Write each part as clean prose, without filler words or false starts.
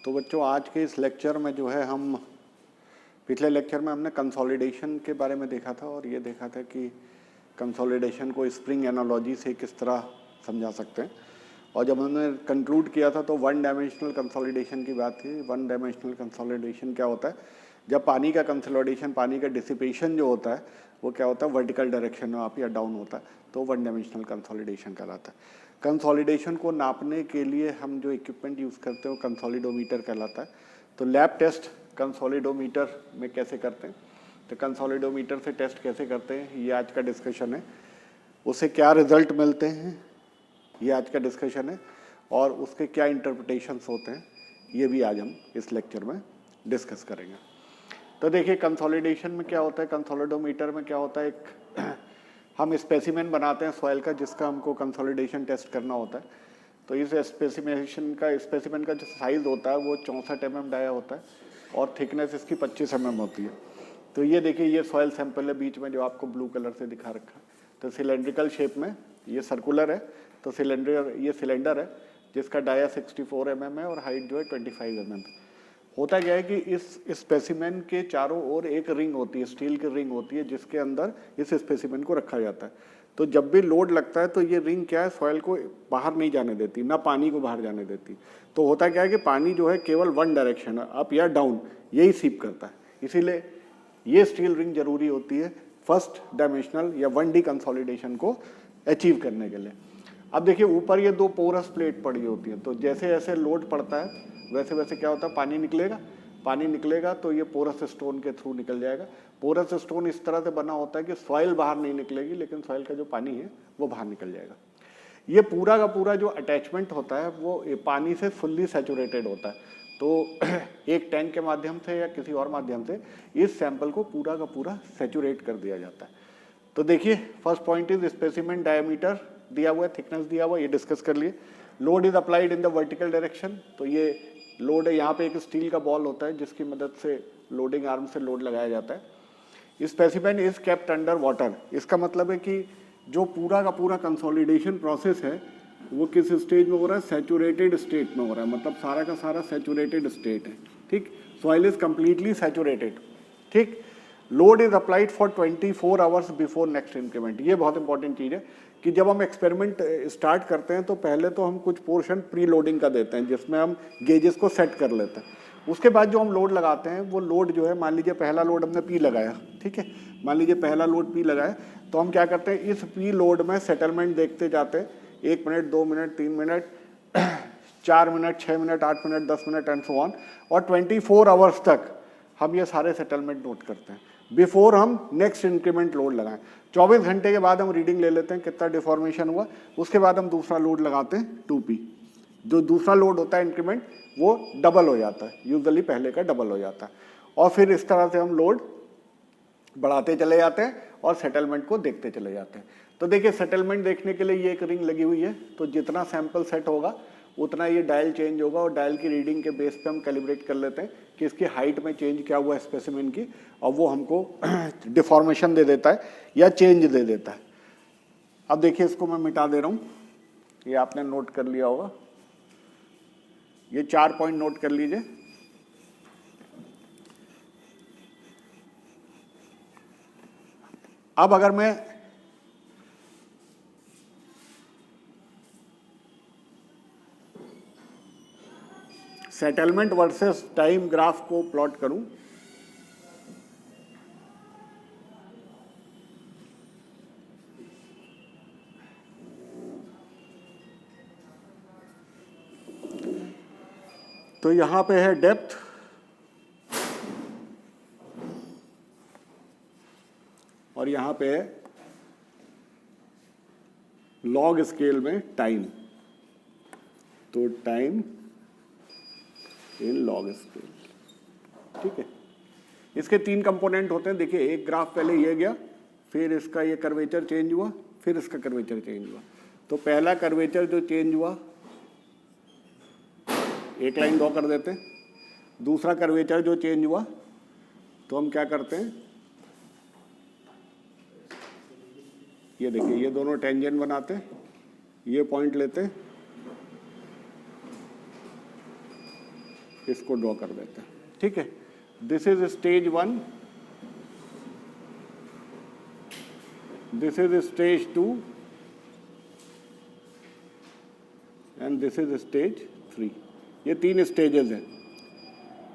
तो बच्चों आज के इस लेक्चर में जो है हम पिछले लेक्चर में हमने कंसोलिडेशन के बारे में देखा था और ये देखा था कि कंसोलिडेशन को स्प्रिंग एनालॉजी से किस तरह समझा सकते हैं। और जब हमने कंक्लूड किया था तो वन डायमेंशनल कंसोलिडेशन की बात थी। वन डायमेंशनल कंसोलिडेशन क्या होता है? जब पानी का कंसोलिडेशन, पानी का डिसिपेशन जो होता है वो क्या होता है, वर्टिकल डायरेक्शन में अप या डाउन होता है, तो वन डायमेंशनल कंसोलिडेशन कहलाता है। कंसोलिडेशन को नापने के लिए हम जो इक्विपमेंट यूज़ करते हैं वो कंसोलिडोमीटर कहलाता है। तो लैब टेस्ट कंसोलिडोमीटर में कैसे करते हैं, तो कंसोलिडोमीटर से टेस्ट कैसे करते हैं, ये आज का डिस्कशन है। उससे क्या रिजल्ट मिलते हैं, ये आज का डिस्कशन है। और उसके क्या इंटरप्रिटेशंस होते हैं, ये भी आज हम इस लेक्चर में डिस्कस करेंगे। तो देखिए कंसोलिडेशन में क्या होता है, कंसोलिडोमीटर में क्या होता है, एक हम स्पेसिमेन बनाते हैं सॉइल का जिसका हमको कंसोलिडेशन टेस्ट करना होता है। तो इस स्पेसिमेन का जो साइज़ होता है वो 64 mm डाया होता है और थिकनेस इसकी 25 mm होती है। तो ये देखिए ये सॉइल सैंपल है बीच में जो आपको ब्लू कलर से दिखा रखा है। तो सिलेंड्रिकल शेप में ये सर्कुलर है, तो सिलेंडर है जिसका डाया 64 mm है और हाइट जो है 25 mm। होता क्या है कि इस स्पेसिमेन के चारों ओर एक रिंग होती है, स्टील की रिंग होती है जिसके अंदर इस स्पेसिमेन को रखा जाता है। तो जब भी लोड लगता है तो ये रिंग क्या है, सॉइल को बाहर नहीं जाने देती, ना पानी को बाहर जाने देती। तो होता क्या है कि पानी जो है केवल वन डायरेक्शन है, अप या डाउन, यही सीप करता है। इसीलिए ये स्टील रिंग जरूरी होती है फर्स्ट डायमेंशनल या 1D कंसोलिडेशन को अचीव करने के लिए। अब देखिए ऊपर ये दो पोरस प्लेट पड़ी होती है, तो जैसे जैसे लोड पड़ता है वैसे वैसे क्या होता है, पानी निकलेगा तो ये पोरस स्टोन के थ्रू निकल जाएगा। पोरस स्टोन इस तरह से बना होता है कि सॉइल बाहर नहीं निकलेगी, लेकिन सॉइल का जो पानी है वो बाहर निकल जाएगा। ये पूरा का पूरा जो अटैचमेंट होता है वो पानी से फुल्ली सैचुरेटेड होता है। तो एक टैंक के माध्यम से या किसी और माध्यम से इस सैंपल को पूरा का पूरा सैचुरेट कर दिया जाता है। तो देखिए first point is specimen diameter दिया हुआ है, थिकनेस दिया हुआ है, ये डिस्कस कर लिए। Load is applied in the vertical direction, तो ये लोड है, यहाँ पे एक स्टील का बॉल होता है जिसकी मदद से लोडिंग आर्म से लोड लगाया जाता है। Specimen is kept under water, इसका मतलब है कि जो पूरा का पूरा कंसोलिडेशन प्रोसेस है वो किस स्टेज में हो रहा है, सैचुरेटेड स्टेट में हो रहा है, मतलब सारा का सारा सैचुरेटेड स्टेट है। ठीक, सॉइल इज कंप्लीटली सैचुरेटेड। ठीक, load is applied for 24 hours before next increment. ये बहुत इंपॉर्टेंट चीज़ है कि जब हम एक्सपेरिमेंट स्टार्ट करते हैं तो पहले तो हम कुछ पोर्शन प्री लोडिंग का देते हैं जिसमें हम गेजेस को सेट कर लेते हैं। उसके बाद जो हम लोड लगाते हैं वो लोड जो है, मान लीजिए पहला लोड हमने पी लगाया, ठीक है, मान लीजिए पहला लोड पी लगाया, तो हम क्या करते हैं इस पी लोड में सेटलमेंट देखते जाते हैं, 1 minute, 2 minute, 3 minute, 4 minute, 6 minute, 8 minute, 10 minute and so on, और 24 आवर्स तक हम ये सारे सेटलमेंट नोट करते हैं बिफोर हम नेक्स्ट इंक्रीमेंट लोड लगाएं। 24 घंटे के बाद हम रीडिंग ले लेते हैं कितना डिफॉर्मेशन हुआ, उसके बाद हम दूसरा लोड लगाते हैं 2P। जो दूसरा लोड होता है इंक्रीमेंट वो डबल हो जाता है, यूजुअली पहले का डबल हो जाता है, और फिर इस तरह से हम लोड बढ़ाते चले जाते हैं और सेटलमेंट को देखते चले जाते हैं। तो देखिए सेटलमेंट देखने के लिए ये एक रिंग लगी हुई है, तो जितना सैंपल सेट होगा उतना ये डायल चेंज होगा और डायल की रीडिंग के बेस पे हम कैलिब्रेट कर लेते हैं कि इसकी हाइट में चेंज क्या हुआ है स्पेसिमेन की, और वो हमको डिफॉर्मेशन दे देता है या चेंज दे देता है। अब देखिए इसको मैं मिटा दे रहा हूँ, ये आपने नोट कर लिया होगा, ये 4 पॉइंट नोट कर लीजिए। अब अगर मैं सेटलमेंट वर्सेस टाइम ग्राफ को प्लॉट करूं, तो यहां पे है डेप्थ और यहां पे है लॉग स्केल में टाइम, तो टाइम इन लॉग स्केल। ठीक है, इसके 3 कंपोनेंट होते हैं। देखिए एक ग्राफ पहले ये गया, फिर इसका ये कर्वेचर चेंज हुआ, फिर इसका कर्वेचर चेंज हुआ। तो पहला कर्वेचर जो चेंज हुआ एक लाइन ड्रॉ कर देते हैं। दूसरा कर्वेचर जो चेंज हुआ तो हम क्या करते हैं, ये देखिए ये दोनों टेंजेंट बनाते हैं, ये पॉइंट लेते हैं, इसको ड्रॉ कर देते हैं, ठीक है। This is stage 1, this is stage 2 and this is stage 3। ये 3 स्टेजेस हैं।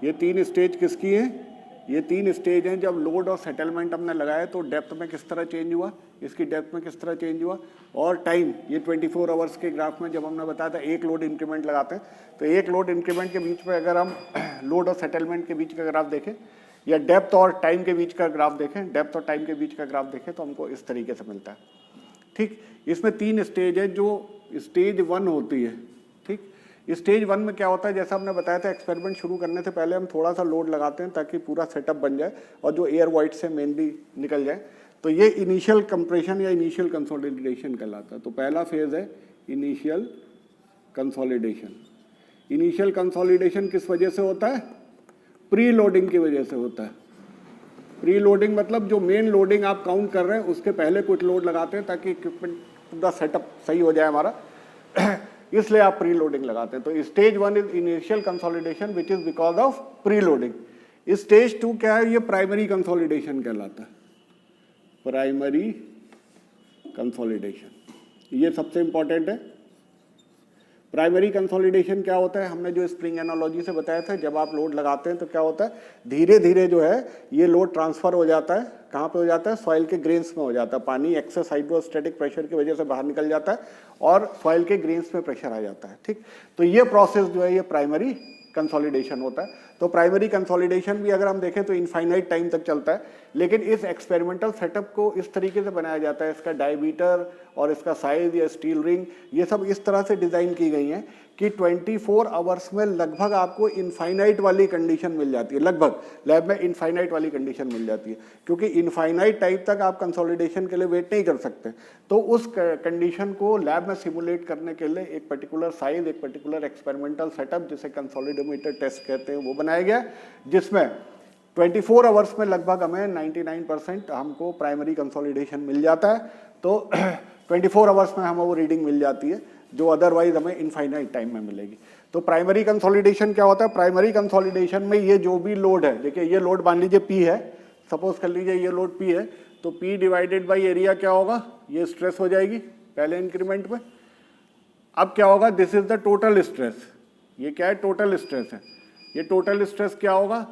ये 3 स्टेज किसकी हैं? ये 3 स्टेज हैं जब लोड और सेटलमेंट हमने लगाया तो डेप्थ में किस तरह चेंज हुआ, इसकी डेप्थ में किस तरह चेंज हुआ, और टाइम। ये 24 आवर्स के ग्राफ में जब हमने बताया था एक लोड इंक्रीमेंट लगाते हैं, तो एक लोड इंक्रीमेंट के बीच में अगर हम लोड और सेटलमेंट के बीच का ग्राफ देखें या डेप्थ और टाइम के बीच का ग्राफ देखें, डेप्थ और टाइम के बीच का ग्राफ देखें तो हमको इस तरीके से मिलता है, ठीक। इसमें 3 स्टेज है। जो स्टेज 1 होती है, ठीक, स्टेज 1 में क्या होता है, जैसा हमने बताया था एक्सपेरिमेंट शुरू करने से पहले हम थोड़ा सा लोड लगाते हैं ताकि पूरा सेटअप बन जाए और जो एयर वॉइड से मेनली निकल जाए। तो ये इनिशियल कंप्रेशन या इनिशियल कंसोलिडेशन कहलाता है। तो पहला फेज है इनिशियल कंसोलिडेशन। इनिशियल कंसोलिडेशन किस वजह से होता है? प्री लोडिंग की वजह से होता है। प्री लोडिंग मतलब जो मेन लोडिंग आप काउंट कर रहे हैं उसके पहले कुछ लोड लगाते हैं ताकि इक्विपमेंट पूरा सेटअप सही हो जाए हमारा, इसलिए आप प्री लोडिंग लगाते हैं। तो stage 1 is initial consolidation which is because of pre loading. Stage 2 क्या है? ये प्राइमरी कंसोलिडेशन कहलाता है। प्राइमरी कंसोलिडेशन ये सबसे इंपॉर्टेंट है। प्राइमरी कंसोलिडेशन क्या होता है? हमने जो स्प्रिंग एनालॉजी से बताया था, जब आप लोड लगाते हैं तो क्या होता है, धीरे धीरे जो है ये लोड ट्रांसफर हो जाता है। कहाँ पे हो जाता है? सॉइल के ग्रेन्स में हो जाता है। पानी एक्सेस हाइड्रोस्टैटिक प्रेशर की वजह से बाहर निकल जाता है और सॉइल के ग्रेन्स में प्रेशर आ जाता है, ठीक। तो ये प्रोसेस जो है ये प्राइमरी कंसोलिडेशन होता है। तो प्राइमरी कंसोलिडेशन भी अगर हम देखें तो इनफाइनाइट टाइम तक चलता है, लेकिन इस एक्सपेरिमेंटल सेटअप को इस तरीके से बनाया जाता है, इसका डायमीटर और इसका साइज या स्टील रिंग ये सब इस तरह से डिज़ाइन की गई हैं कि 24 आवर्स में लगभग आपको इनफाइनाइट वाली कंडीशन मिल जाती है। लगभग लैब में इनफाइनाइट वाली कंडीशन मिल जाती है, क्योंकि इनफाइनाइट टाइम तक आप कंसोलिडेशन के लिए वेट नहीं कर सकते। तो उस कंडीशन को लैब में सिमुलेट करने के लिए एक पर्टिकुलर साइज, एक पर्टिकुलर एक्सपेरिमेंटल सेटअप जिसे कंसोलिडोमीटर टेस्ट कहते हैं वो बनाया गया, जिसमें 24 आवर्स में लगभग हमें 99% हमको प्राइमरी कंसोलिडेशन मिल जाता है। तो 24 आवर्स में हमें वो रीडिंग मिल जाती है जो अदरवाइज हमें इनफाइनाइट टाइम में मिलेगी। तो प्राइमरी कंसोलिडेशन क्या होता है? प्राइमरी कंसोलिडेशन में ये जो भी लोड है, देखिए ये लोड मान लीजिए P है, सपोज कर लीजिए ये लोड P है, तो P डिवाइडेड बाई एरिया क्या होगा? ये स्ट्रेस हो जाएगी पहले इंक्रीमेंट में। अब क्या होगा? This is the total stress. ये क्या है? टोटल स्ट्रेस है। ये टोटल स्ट्रेस क्या होगा?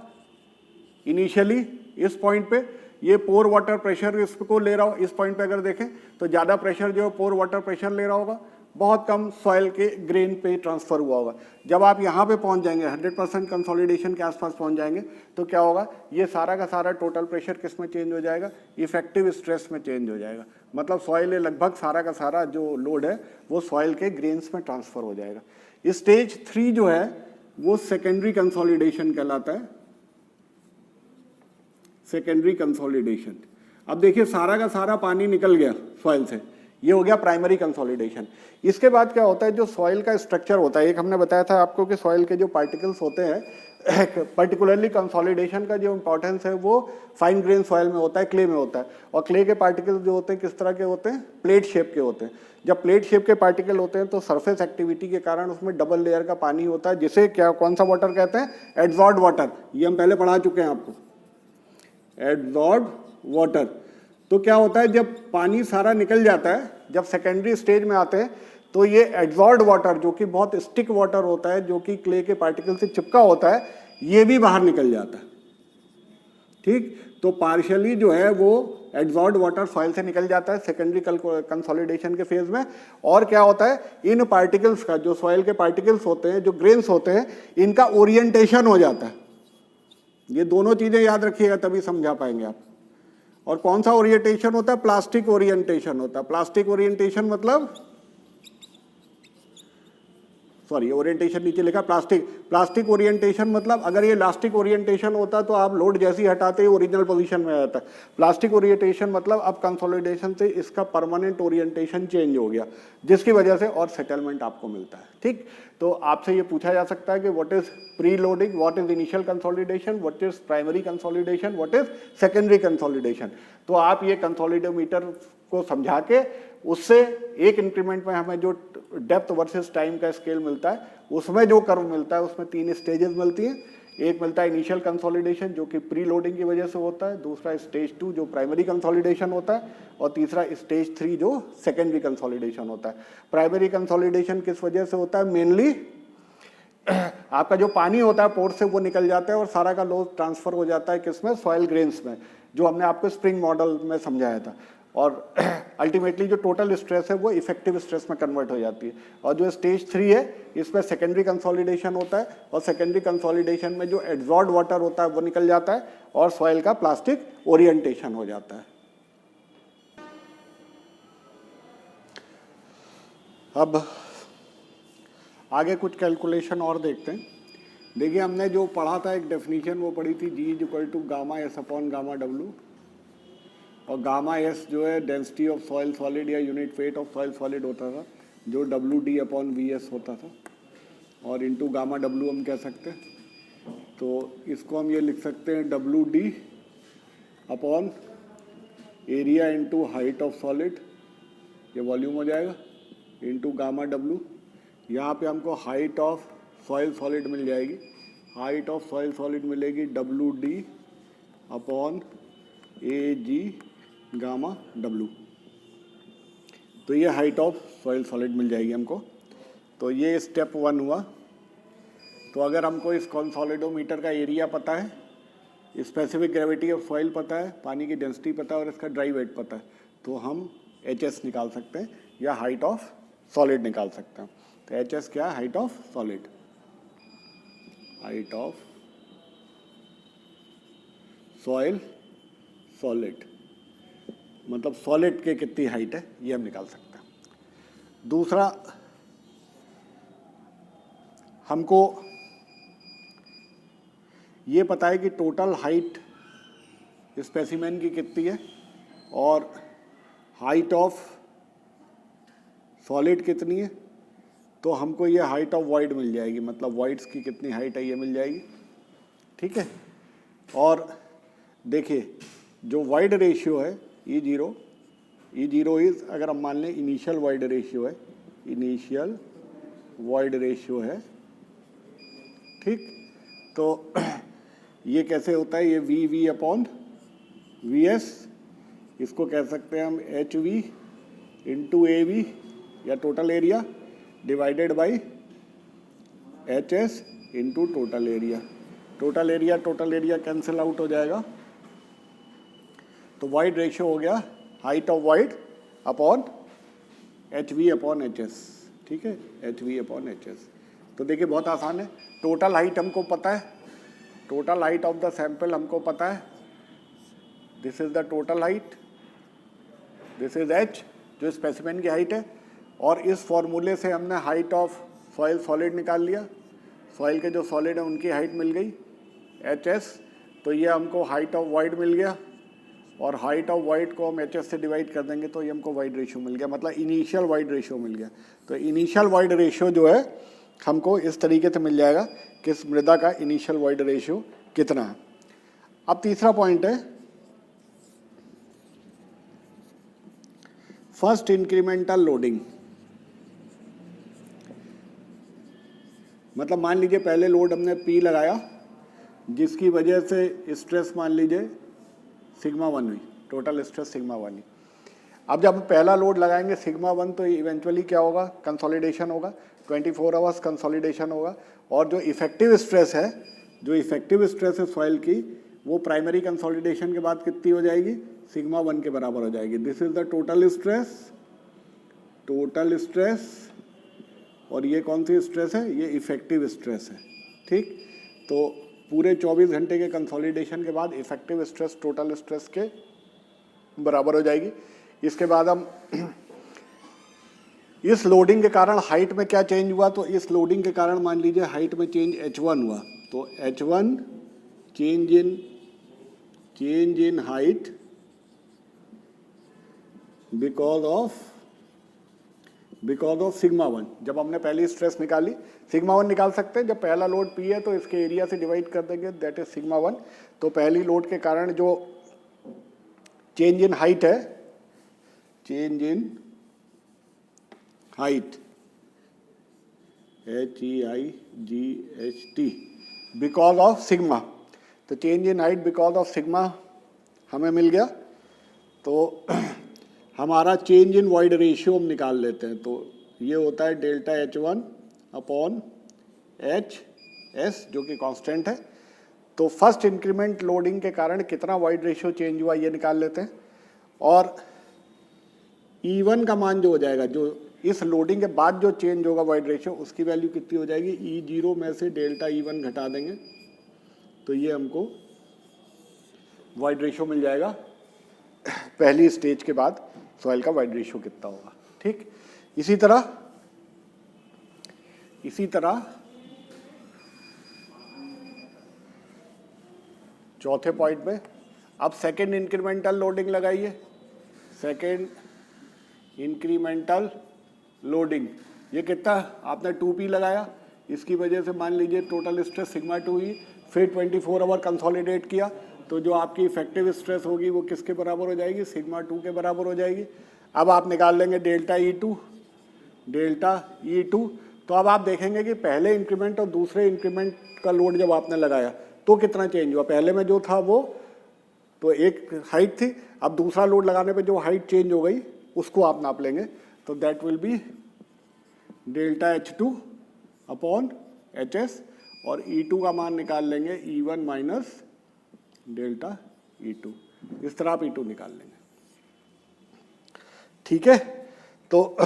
इनिशियली इस पॉइंट पे ये पोर वाटर प्रेशर इसको ले रहा हो, इस पॉइंट पे अगर देखें तो ज़्यादा प्रेशर जो है पोर वाटर प्रेशर ले रहा होगा, बहुत कम सॉइल के ग्रेन पे ट्रांसफ़र हुआ होगा। जब आप यहाँ पे पहुँच जाएंगे 100% कंसोलिडेशन के आसपास पहुँच जाएंगे तो क्या होगा? ये सारा का सारा टोटल प्रेशर किस में चेंज हो जाएगा? इफेक्टिव स्ट्रेस में चेंज हो जाएगा। मतलब सॉइल है लगभग सारा का सारा जो लोड है वो सॉइल के ग्रेन्स में ट्रांसफ़र हो जाएगा। स्टेज 3 जो है वो सेकेंडरी कंसोलिडेशन कहलाता है। Secondary consolidation. अब देखिए सारा का सारा पानी निकल गया सॉइल से, ये हो गया प्राइमरी कंसोलिडेशन। इसके बाद क्या होता है? जो सॉइल का स्ट्रक्चर होता है, एक हमने बताया था आपको कि सॉइल के जो पार्टिकल्स होते हैं, पर्टिकुलरली कंसोलिडेशन का जो इंपॉर्टेंस है वो फाइन ग्रेन सॉइल में होता है, क्ले में होता है। और क्ले के पार्टिकल्स जो होते हैं किस तरह के होते हैं? प्लेट शेप के होते हैं। जब प्लेट शेप के पार्टिकल होते हैं तो सरफेस एक्टिविटी के कारण उसमें डबल लेयर का पानी होता है, जिसे क्या कौन सा वाटर कहते हैं? एडसॉर्ब्ड वाटर। ये हम पहले पढ़ा चुके हैं आपको, एडसॉर्ब्ड वाटर। तो क्या होता है? जब पानी सारा निकल जाता है, जब सेकेंडरी स्टेज में आते हैं तो ये एडसॉर्ब्ड वाटर जो कि बहुत स्टिक वाटर होता है, जो कि क्ले के पार्टिकल से चिपका होता है, ये भी बाहर निकल जाता है, ठीक। तो पार्शियली जो है वो एडसॉर्ब्ड वाटर सॉइल से निकल जाता है सेकेंडरी कंसोलिडेशन के फेज में। और क्या होता है? इन पार्टिकल्स का, जो सॉइल के पार्टिकल्स होते हैं, जो ग्रेन्स होते हैं, इनका ओरिएंटेशन हो जाता है। ये दोनों चीजें याद रखिएगा तभी समझा पाएंगे आप। और कौन सा ओरिएंटेशन होता है? प्लास्टिक ओरिएंटेशन होता है। प्लास्टिक ओरिएंटेशन मतलब, सॉरी ओरिएंटेशन नीचे लिखा प्लास्टिक। प्लास्टिक ओरिएंटेशन मतलब अगर ये इलास्टिक ओरिएंटेशन होता तो आप लोड जैसी हटाते ही ओरिजिनल पोजीशन में आ जाता है। प्लास्टिक ओरिएंटेशन मतलब अब कंसोलिडेशन से इसका परमानेंट ओरिएंटेशन चेंज हो गया, जिसकी वजह से और सेटलमेंट आपको मिलता है, ठीक। तो आपसे ये पूछा जा सकता है कि what is pre loading, what is initial consolidation, what is primary consolidation, what is secondary consolidation. तो आप ये कंसोलिडोमीटर को समझा के उससे एक इंक्रीमेंट में हमें जो डेप्थ वर्सेस टाइम का स्केल मिलता है, उसमें जो कर्व मिलता है उसमें 3 स्टेजेस मिलती हैं। एक मिलता है इनिशियल कंसोलिडेशन जो कि प्री लोडिंग की वजह से होता है, दूसरा स्टेज 2 जो प्राइमरी कंसोलिडेशन होता है, और तीसरा स्टेज 3 जो सेकेंडरी कंसोलिडेशन होता है। प्राइमरी कंसोलिडेशन किस वजह से होता है? मेनली आपका जो पानी होता है पोर से वो निकल जाता है और सारा का लोड ट्रांसफर हो जाता है किसमें? सॉइल ग्रेन्स में, जो हमने आपको स्प्रिंग मॉडल में समझाया था। और अल्टीमेटली जो टोटल स्ट्रेस है वो इफेक्टिव स्ट्रेस में कन्वर्ट हो जाती है। और जो स्टेज 3 है इसमें सेकेंडरी कंसोलिडेशन होता है, और सेकेंडरी कंसोलिडेशन में जो एड्सॉर्ब्ड वाटर होता है वो निकल जाता है और सॉइल का प्लास्टिक ओरिएंटेशन हो जाता है। अब आगे कुछ कैलकुलेशन और देखते हैं। देखिए हमने जो पढ़ा था एक डेफिनेशन वो पढ़ी थी G = gamma S upon gamma W, और गामा S जो है डेंसिटी ऑफ सॉइल सॉलिड या unit weight of soil solid होता था, जो WD अपॉन VS होता था, और इनटू गामा W हम कह सकते हैं। तो इसको हम ये लिख सकते हैं WD upon area into height of solid, ये वॉल्यूम हो जाएगा, इंटू गामा W। यहाँ पे हमको हाइट ऑफ सॉइल सॉलिड मिल जाएगी, हाइट ऑफ सॉइल सॉलिड मिलेगी WD upon AG gamma W। तो ये हाइट ऑफ सॉइल सॉलिड मिल जाएगी हमको। तो ये स्टेप 1 हुआ। तो अगर हमको इस कॉन्सोलिडोमीटर का एरिया पता है, स्पेसिफिक ग्रेविटी ऑफ सॉइल पता है, पानी की डेंसिटी पता है और इसका ड्राई वेट पता है, तो हम HS निकाल सकते हैं या हाइट ऑफ सॉलिड निकाल सकते हैं। तो HS क्या है? Height of solid, height of soil solid, मतलब सॉलिड के कितनी हाइट है ये हम निकाल सकते हैं। दूसरा, हमको ये पता है कि टोटल हाइट स्पेसिमेन की कितनी है और हाइट ऑफ सॉलिड कितनी है। तो हमको ये हाइट ऑफ वॉइड मिल जाएगी, मतलब वॉइड्स की कितनी हाइट है ये मिल जाएगी, ठीक है। और देखिए जो वॉइड रेशियो है E0 इज, अगर हम मान लें इनिशियल वॉइड रेशियो है, इनिशियल वॉइड रेशियो है, ठीक। तो ये कैसे होता है? ये VV अपॉन VS, इसको कह सकते हैं हम HV इंटू AV या total area divided by HS into total area. Total area cancel out हो जाएगा, तो वाइड रेशियो हो गया height of wide upon HV upon HS, ठीक है, HV अपॉन HS। तो देखिए बहुत आसान है, टोटल हाइट हमको पता है, total height of the sample हमको पता है, this is the total height, this is H जो स्पेसिमेन की हाइट है, और इस फॉर्मूले से हमने हाइट ऑफ सॉइल सॉलिड निकाल लिया, सॉइल के जो सॉलिड है उनकी हाइट मिल गई HS। तो ये हमको हाइट ऑफ वाइड मिल गया, और हाइट ऑफ वाइड को हम HS से डिवाइड कर देंगे तो ये हमको वाइड रेशियो मिल गया, मतलब इनिशियल वाइड रेशियो मिल गया। तो इनिशियल वाइड रेशियो जो है हमको इस तरीके से मिल जाएगा कि इस मृदा का इनिशियल वाइड रेशियो कितना है। अब तीसरा पॉइंट है फर्स्ट इंक्रीमेंटल लोडिंग। मतलब मान लीजिए पहले लोड हमने P लगाया, जिसकी वजह से स्ट्रेस मान लीजिए सिग्मा 1 हुई, टोटल स्ट्रेस सिग्मा 1 हुई। अब जब पहला लोड लगाएंगे सिग्मा 1, तो इवेंचुअली क्या होगा? कंसोलिडेशन होगा, 24 आवर्स कंसोलिडेशन होगा, और जो इफेक्टिव स्ट्रेस है, जो इफेक्टिव स्ट्रेस है सॉइल की, वो प्राइमरी कंसोलिडेशन के बाद कितनी हो जाएगी? सिग्मा 1 के बराबर हो जाएगी। This is the total stress, और ये कौन सी स्ट्रेस है? ये इफेक्टिव स्ट्रेस है, ठीक। तो पूरे 24 घंटे के कंसोलिडेशन के बाद इफेक्टिव स्ट्रेस टोटल स्ट्रेस के बराबर हो जाएगी। इसके बाद हम इस लोडिंग के कारण हाइट में क्या चेंज हुआ? तो इस लोडिंग के कारण मान लीजिए हाइट में चेंज H1 हुआ, तो H1 change in height because of sigma 1। जब हमने पहली स्ट्रेस निकाली, सिग्मा 1 निकाल सकते हैं, जब पहला लोड P है तो इसके एरिया से डिवाइड कर देंगे, दैट इज सिग्मा 1। तो पहली लोड के कारण जो चेंज इन हाइट है change in height HEIGHT because of sigma. तो change in height because of sigma हमें मिल गया। तो हमारा चेंज इन वॉइड रेशियो हम निकाल लेते हैं। तो ये होता है डेल्टा H1 अपॉन HS जो कि कांस्टेंट है। तो फर्स्ट इंक्रीमेंट लोडिंग के कारण कितना वॉइड रेशियो चेंज हुआ ये निकाल लेते हैं। और E1 का मान जो हो जाएगा, जो इस लोडिंग के बाद जो चेंज होगा वॉइड रेशियो, उसकी वैल्यू कितनी हो जाएगी, E0 में से डेल्टा E1 घटा देंगे तो ये हमको वॉइड रेशियो मिल जाएगा पहली स्टेज के बाद सॉइल का वॉइड रेशियो कितना होगा। ठीक, इसी तरह चौथे पॉइंट में अब सेकेंड इंक्रीमेंटल लोडिंग लगाइए। सेकेंड इंक्रीमेंटल लोडिंग ये कितना, आपने 2P लगाया, इसकी वजह से मान लीजिए टोटल स्ट्रेस सिग्मा 2 ही, फिर 24 आवर कंसोलिडेट किया तो जो आपकी इफेक्टिव स्ट्रेस होगी वो किसके बराबर हो जाएगी, सिग्मा 2 के बराबर हो जाएगी। अब आप निकाल लेंगे डेल्टा E2। तो अब आप देखेंगे कि पहले इंक्रीमेंट और दूसरे इंक्रीमेंट का लोड जब आपने लगाया तो कितना चेंज हुआ। पहले में जो था वो तो एक हाइट थी, अब दूसरा लोड लगाने पे जो हाइट चेंज हो गई उसको आप नाप लेंगे। तो that will be delta H2 upon HS और E2 का मान निकाल लेंगे E1 माइनस डेल्टा E2। इस तरह आप E2 निकाल लेंगे। ठीक है, तो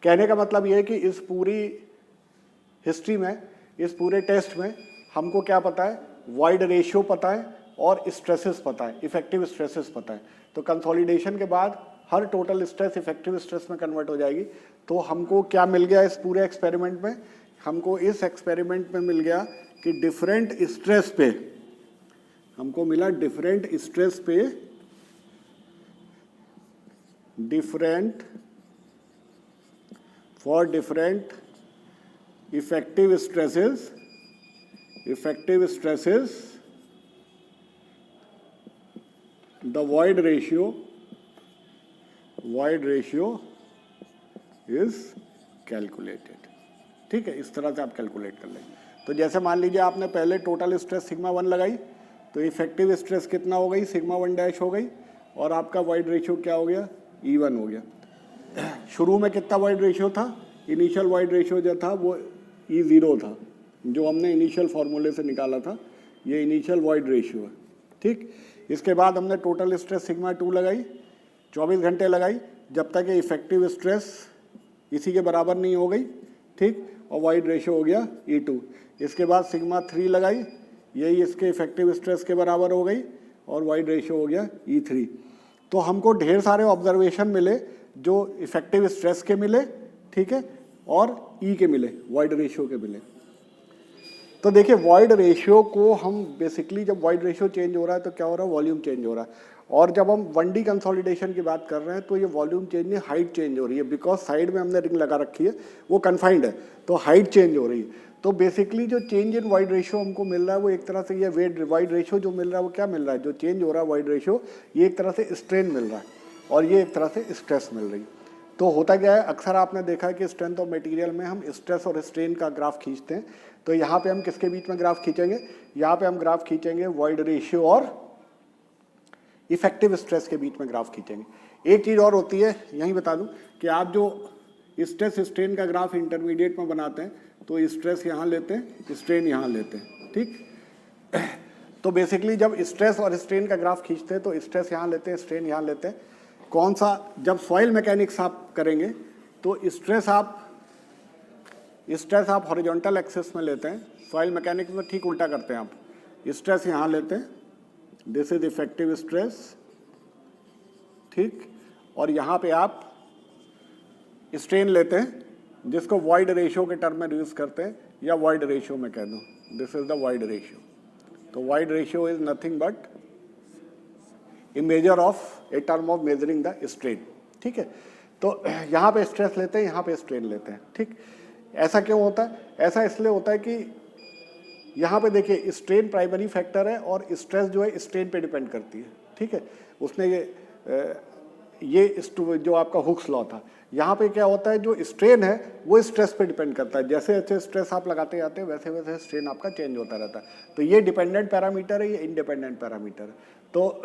कहने का मतलब ये है कि इस पूरी हिस्ट्री में, इस पूरे टेस्ट में हमको क्या पता है, वॉइड रेशियो पता है और स्ट्रेसेस पता है, इफेक्टिव स्ट्रेसेस पता है। तो कंसोलिडेशन के बाद हर टोटल स्ट्रेस इफेक्टिव स्ट्रेस में कन्वर्ट हो जाएगी। तो हमको क्या मिल गया इस पूरे एक्सपेरिमेंट में, हमको इस एक्सपेरिमेंट में मिल गया कि डिफरेंट स्ट्रेस पे, हमको मिला डिफरेंट स्ट्रेस पे different for different effective stresses the void ratio is calculated. ठीक है, इस तरह से आप कैलकुलेट कर लेंगे। तो जैसे मान लीजिए आपने पहले टोटल स्ट्रेस सिग्मा 1 लगाई तो इफेक्टिव स्ट्रेस कितना हो गई, सिग्मा 1 डैश हो गई और आपका वॉइड रेशियो क्या हो गया, E1 हो गया। शुरू में कितना वॉइड रेशियो था, इनिशियल वॉइड रेशियो जो था वो E0 था, जो हमने इनिशियल फार्मूले से निकाला था, ये इनिशियल वॉइड रेशियो है। ठीक, इसके बाद हमने टोटल स्ट्रेस सिग्मा 2 लगाई, 24 घंटे लगाई, जब तक ये इफेक्टिव स्ट्रेस इसी के बराबर नहीं हो गई। ठीक, और वॉइड रेशियो हो गया E2। इसके बाद सिग्मा 3 लगाई, यही इसके इफेक्टिव स्ट्रेस के बराबर हो गई और वॉइड रेशियो हो गया E3। तो हमको ढेर सारे ऑब्जर्वेशन मिले जो इफेक्टिव स्ट्रेस के मिले, ठीक है, और E के मिले, वॉइड रेशियो के मिले। तो देखिए वॉइड रेशियो को हम बेसिकली, जब वॉइड रेशियो चेंज हो रहा है तो क्या हो रहा है, वॉल्यूम चेंज हो रहा है। और जब हम 1D कंसोलिडेशन की बात कर रहे हैं तो ये वॉल्यूम चेंज नहीं, हाइट चेंज हो रही है, बिकॉज साइड में हमने रिंग लगा रखी है, वो कन्फाइंड है, तो हाइट चेंज हो रही है। तो बेसिकली जो चेंज इन वॉइड रेशियो हमको मिल रहा है वो एक तरह से, ये वेट वॉइड रेशियो जो मिल रहा है वो क्या मिल रहा है, जो चेंज हो रहा है वॉइड रेशियो, ये एक तरह से स्ट्रेन मिल रहा है और ये एक तरह से स्ट्रेस मिल रही है। तो होता क्या है, अक्सर आपने देखा है कि स्ट्रेंथ ऑफ मटेरियल में हम स्ट्रेस और स्ट्रेन का ग्राफ खींचते हैं। तो यहाँ पे हम किसके बीच में ग्राफ खींचेंगे, यहाँ पे हम ग्राफ खींचेंगे वॉइड रेशियो और इफेक्टिव स्ट्रेस के बीच में ग्राफ खींचेंगे। एक चीज़ और होती है, यहीं बता दूं कि आप जो स्ट्रेस स्ट्रेन का ग्राफ इंटरमीडिएट में बनाते हैं तो स्ट्रेस यहाँ लेते हैं, स्ट्रेन यहाँ लेते हैं। ठीक, तो बेसिकली जब स्ट्रेस और स्ट्रेन का ग्राफ खींचते हैं तो स्ट्रेस यहाँ लेते हैं, स्ट्रेन यहाँ लेते हैं। कौन सा, जब सॉइल मैकेनिक्स आप करेंगे तो स्ट्रेस आप हॉरिजॉन्टल एक्सिस में लेते हैं, सॉइल मैकेनिक्स में ठीक उल्टा करते हैं। आप स्ट्रेस यहाँ लेते हैं, दिस इज इफेक्टिव स्ट्रेस, ठीक, और यहाँ पे आप स्ट्रेन लेते हैं जिसको वॉइड रेशियो के टर्म में यूज करते हैं, या वॉइड रेशियो में कह दो, this is the void ratio. तो void ratio is nothing but a major of a term of measuring the strain. ठीक है, तो यहाँ पे स्ट्रेस लेते हैं, यहाँ पे स्ट्रेन लेते हैं। ठीक, ऐसा क्यों होता है, ऐसा इसलिए होता है कि यहाँ पे देखिए स्ट्रेन प्राइमरी फैक्टर है और स्ट्रेस जो है स्ट्रेन पे डिपेंड करती है। ठीक है, उसने ये जो आपका हुक्स लॉ था, यहाँ पे क्या होता है, जो स्ट्रेन है वो स्ट्रेस पे डिपेंड करता है। जैसे जैसे स्ट्रेस आप लगाते जाते हैं वैसे वैसे स्ट्रेन आपका चेंज होता रहता है। तो ये डिपेंडेंट पैरामीटर है, ये इंडिपेंडेंट पैरामीटर है। तो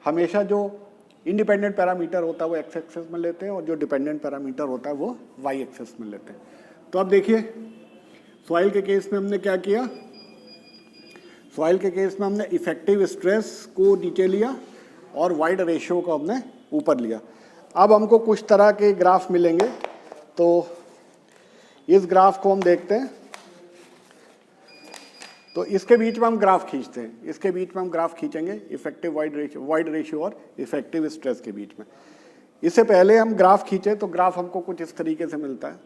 हमेशा जो इंडिपेंडेंट पैरामीटर होता है वो एक्स एक्सेस में लेते हैं और जो डिपेंडेंट पैरामीटर होता है वो वाई एक्सेस में लेते हैं। तो अब देखिए सॉइल के केस में हमने क्या किया, सॉइल के केस में हमने इफेक्टिव स्ट्रेस को नीचे लिया और वाइड रेशियो को हमने ऊपर लिया। अब हमको कुछ तरह के ग्राफ मिलेंगे, तो इस ग्राफ को हम देखते हैं। तो इसके बीच में हम ग्राफ खींचते हैं, इसके बीच में हम ग्राफ खींचेंगे इफेक्टिव वाइड रेशियो और इफेक्टिव स्ट्रेस के बीच में। इससे पहले हम ग्राफ खींचे तो ग्राफ हमको कुछ इस तरीके से मिलता है,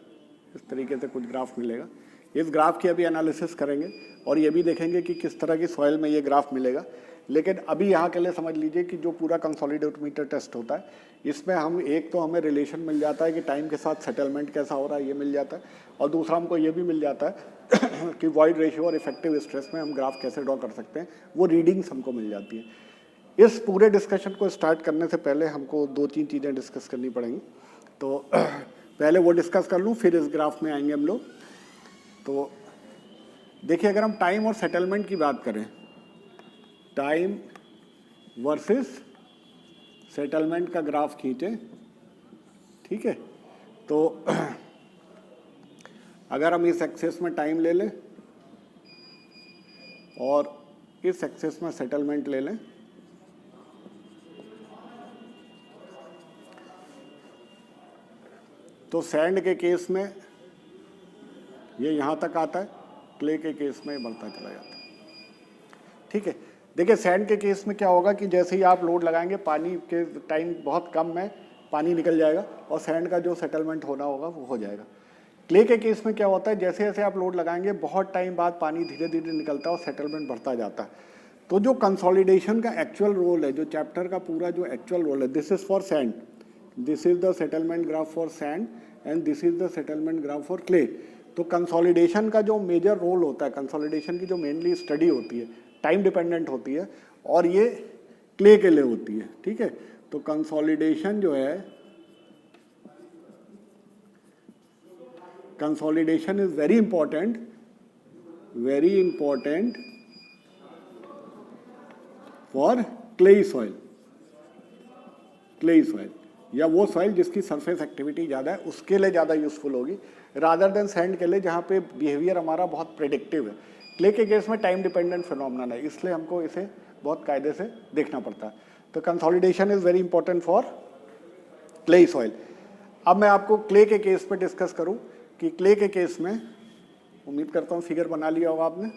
इस तरीके से कुछ ग्राफ मिलेगा। इस ग्राफ की अभी एनालिसिस करेंगे और ये भी देखेंगे कि किस तरह की सॉइल में ये ग्राफ मिलेगा। लेकिन अभी यहाँ के लिए समझ लीजिए कि जो पूरा कंसोलिडेटोमीटर टेस्ट होता है इसमें हम एक तो हमें रिलेशन मिल जाता है कि टाइम के साथ सेटलमेंट कैसा हो रहा है ये मिल जाता है, और दूसरा हमको ये भी मिल जाता है कि वाइड रेशियो और इफेक्टिव स्ट्रेस में हम ग्राफ कैसे ड्रॉ कर सकते हैं, वो रीडिंग्स हमको मिल जाती है। इस पूरे डिस्कशन को स्टार्ट करने से पहले हमको 2-3 चीज़ें डिस्कस करनी पड़ेंगी। तो पहले वो डिस्कस कर लूँ, फिर इस ग्राफ में आएंगे हम लोग। तो देखिए, अगर हम टाइम और सेटलमेंट की बात करें, टाइम वर्सेस सेटलमेंट का ग्राफ खींचे, ठीक है। तो अगर हम इस एक्सेस में टाइम ले लें और इस एक्सेस में सेटलमेंट ले लें, तो सैंड के केस में ये यहाँ तक आता है, क्ले के केस में बढ़ता चला जाता है, ठीक है। देखिए, सैंड के केस में क्या होगा कि जैसे ही आप लोड लगाएंगे पानी के टाइम बहुत कम में पानी निकल जाएगा और सैंड का जो सेटलमेंट होना होगा वो हो जाएगा। क्ले के केस में क्या होता है, जैसे जैसे आप लोड लगाएंगे बहुत टाइम बाद पानी धीरे धीरे निकलता है और सेटलमेंट बढ़ता जाता है। तो जो कंसोलिडेशन का एक्चुअल रोल है, जो चैप्टर का पूरा जो एक्चुअल रोल है, this is for sand, this is the settlement graph for sand and this is the settlement graph for clay. तो कंसोलिडेशन का जो मेजर रोल होता है, कंसोलिडेशन की जो मेनली स्टडी होती है, टाइम डिपेंडेंट होती है और ये क्ले के लिए होती है, ठीक है। तो कंसोलिडेशन जो है, consolidation is very important for clayey soil, clayey soil या वो सॉइल जिसकी सरफेस एक्टिविटी ज़्यादा है उसके लिए ज़्यादा यूजफुल होगी रादर देन सैंड के लिए, जहाँ पे बिहेवियर हमारा बहुत प्रेडिक्टिव है। क्ले के केस में टाइम डिपेंडेंट फिनोमेनन है, इसलिए हमको इसे बहुत कायदे से देखना पड़ता है। तो consolidation is very important for clayey soil. अब मैं आपको क्ले के केस पे डिस्कस करूं कि क्ले के केस में, उम्मीद करता हूं फिगर बना लिया होगा आपने।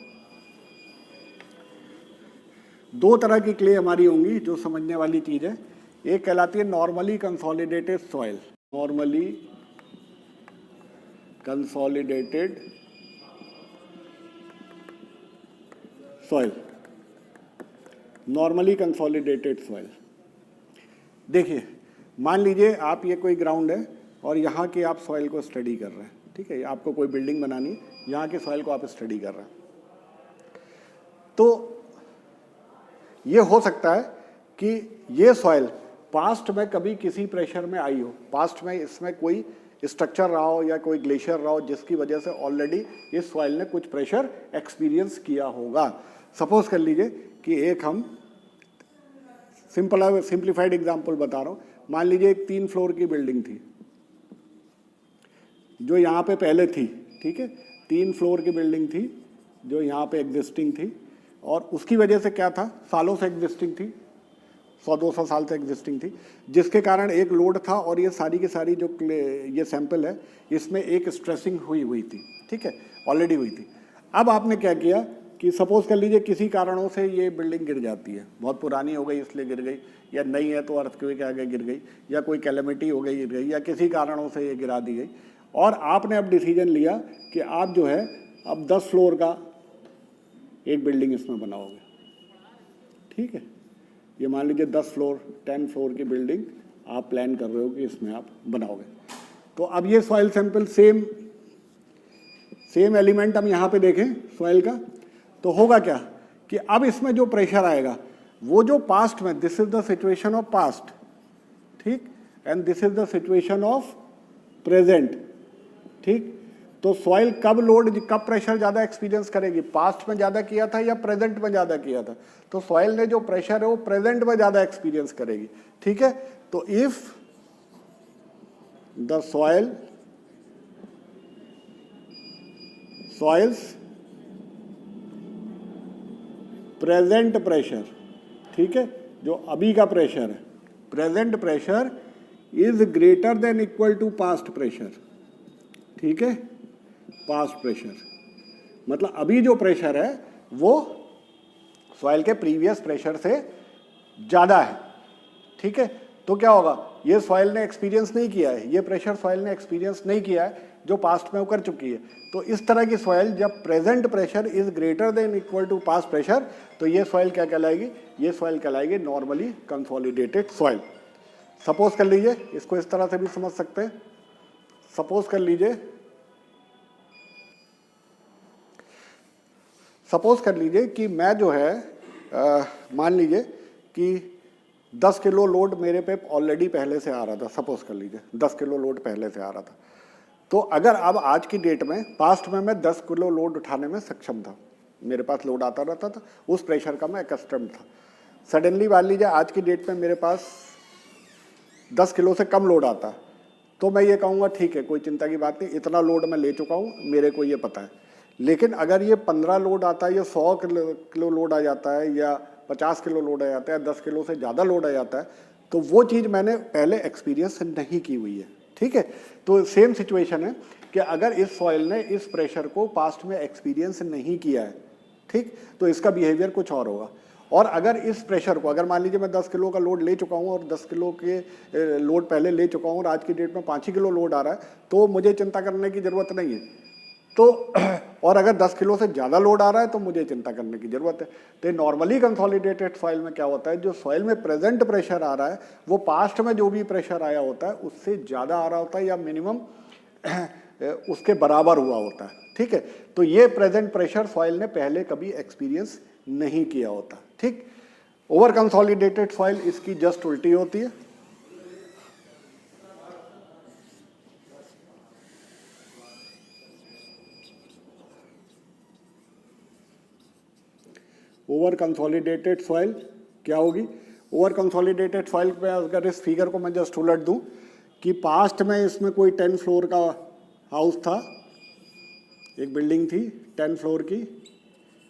2 तरह की क्ले हमारी होंगी जो समझने वाली चीज़ है। एक कहलाती है normally consolidated soil, normally consolidated soil, normally consolidated soil. देखिए, मान लीजिए आप ये कोई ग्राउंड है और यहाँ की आप सॉइल को स्टडी कर रहे हैं, ठीक है। आपको कोई बिल्डिंग बनानी है, यहाँ की सॉइल को आप स्टडी कर रहे हैं। तो ये हो सकता है कि ये सॉइल पास्ट में कभी किसी प्रेशर में आई हो, पास्ट में इसमें कोई स्ट्रक्चर रहा हो या कोई ग्लेशियर रहा हो जिसकी वजह से ऑलरेडी इस सॉइल ने कुछ प्रेशर एक्सपीरियंस किया होगा। सपोज कर लीजिए कि एक हम सिंप्लीफाइड एग्जांपल बता रहा हूँ। मान लीजिए एक 3 फ्लोर की बिल्डिंग थी जो यहाँ पे पहले थी, ठीक है। 3 फ्लोर की बिल्डिंग थी जो यहाँ पे एग्जिस्टिंग थी और उसकी वजह से क्या था, सालों से एग्जिस्टिंग थी, 100-200 साल से एग्जिस्टिंग थी, जिसके कारण एक लोड था और ये सारी की सारी जो ये सैंपल है इसमें एक स्ट्रेसिंग हुई थी, ठीक है, ऑलरेडी हुई थी। अब आपने क्या किया कि सपोज कर लीजिए किसी कारणों से ये बिल्डिंग गिर जाती है, बहुत पुरानी हो गई इसलिए गिर गई, या नई है तो अर्थक्वेक के आगे गिर गई, या कोई कैलेमिटी हो गई गिर गई, या किसी कारणों से ये गिरा दी गई। और आपने अब डिसीजन लिया कि आप जो है अब 10 फ्लोर का एक बिल्डिंग इसमें बनाओगे, ठीक है। ये मान लीजिए 10 फ्लोर 10 फ्लोर की बिल्डिंग आप प्लान कर रहे हो कि इसमें आप बनाओगे। तो अब ये सॉइल सैंपल सेम एलिमेंट हम यहाँ पे देखें सॉइल का, तो होगा क्या कि अब इसमें जो प्रेशर आएगा वो जो पास्ट में, this is the situation of past, ठीक, and this is the situation of present. ठीक, तो सॉइल कब प्रेशर ज़्यादा एक्सपीरियंस करेगी, पास्ट में ज़्यादा किया था या प्रेजेंट में ज़्यादा किया था? तो सॉइल ने जो प्रेशर है वो प्रेजेंट में ज़्यादा एक्सपीरियंस करेगी। ठीक है, तो if the soils present pressure, ठीक है, जो अभी का प्रेशर है, present pressure is greater than equal to past pressure. ठीक है, पास्ट प्रेशर मतलब अभी जो प्रेशर है वो सॉइल के प्रीवियस प्रेशर से ज़्यादा है। ठीक है, तो क्या होगा, ये सॉइल ने एक्सपीरियंस नहीं किया है, ये प्रेशर सॉइल ने एक्सपीरियंस नहीं किया है जो पास्ट में वो कर चुकी है। तो इस तरह की सॉइल जब present pressure is greater than equal to past pressure, तो ये सॉइल क्या कहलाएगी, ये सॉइल कहलाएगी नॉर्मली कंसोलिडेटेड सॉइल। सपोज कर लीजिए, इसको इस तरह से भी समझ सकते हैं, सपोज कर लीजिए कि मैं जो है मान लीजिए कि 10 किलो लोड मेरे पे ऑलरेडी पहले से आ रहा था। सपोज कर लीजिए 10 किलो लोड पहले से आ रहा था। तो अगर अब आज की डेट में, पास्ट में मैं 10 किलो लोड उठाने में सक्षम था, मेरे पास लोड आता रहता था, उस प्रेशर का मैं एकस्टम्ड था। सडनली मान लीजिए आज की डेट में मेरे पास 10 किलो से कम लोड आता है, तो मैं ये कहूँगा ठीक है, कोई चिंता की बात नहीं, इतना लोड मैं ले चुका हूँ, मेरे को ये पता है। लेकिन अगर ये 15 लोड आता है या 100 किलो लोड आ जाता है या 50 किलो लोड आ जाता है, 10 किलो से ज़्यादा लोड आ जाता है, तो वो चीज़ मैंने पहले एक्सपीरियंस नहीं की हुई है। ठीक है, तो सेम सिचुएशन है कि अगर इस सॉइल ने इस प्रेशर को पास्ट में एक्सपीरियंस नहीं किया है, ठीक, तो इसका बिहेवियर कुछ और होगा। और अगर इस प्रेशर को, अगर मान लीजिए मैं 10 किलो का लोड ले चुका हूँ और 10 किलो के लोड पहले ले चुका हूँ और आज की डेट में 5 ही किलो लोड आ रहा है, तो मुझे चिंता करने की ज़रूरत नहीं है। तो और अगर 10 किलो से ज़्यादा लोड आ रहा है तो मुझे चिंता करने की ज़रूरत है। तो नॉर्मली कंसोलिडेटेड सॉइल में क्या होता है, जो सॉइल में प्रेजेंट प्रेशर आ रहा है वो पास्ट में जो भी प्रेशर आया होता है उससे ज़्यादा आ रहा होता है या मिनिमम उसके बराबर हुआ होता है। ठीक है, तो ये प्रेजेंट प्रेशर सॉइल ने पहले कभी एक्सपीरियंस नहीं किया होता। ठीक, ओवर कंसोलिडेटेड सॉइल इसकी जस्ट उल्टी होती है। ओवर कंसोलिडेटेड सॉइल क्या होगी, ओवर कंसोलिडेटेड सॉइल पे अगर इस फिगर को मैं जस्ट उलट दूं कि पास्ट में इसमें कोई 10 फ्लोर का हाउस था, एक बिल्डिंग थी 10 फ्लोर की,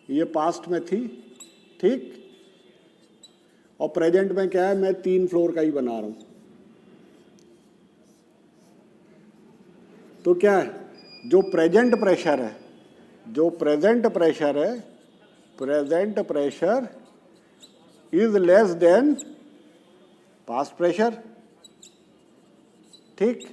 ये पास्ट में थी। ठीक, और प्रेजेंट में क्या है, मैं 3 फ्लोर का ही बना रहा हूं। तो क्या है, जो प्रेजेंट प्रेशर है, present pressure is less than past pressure. ठीक,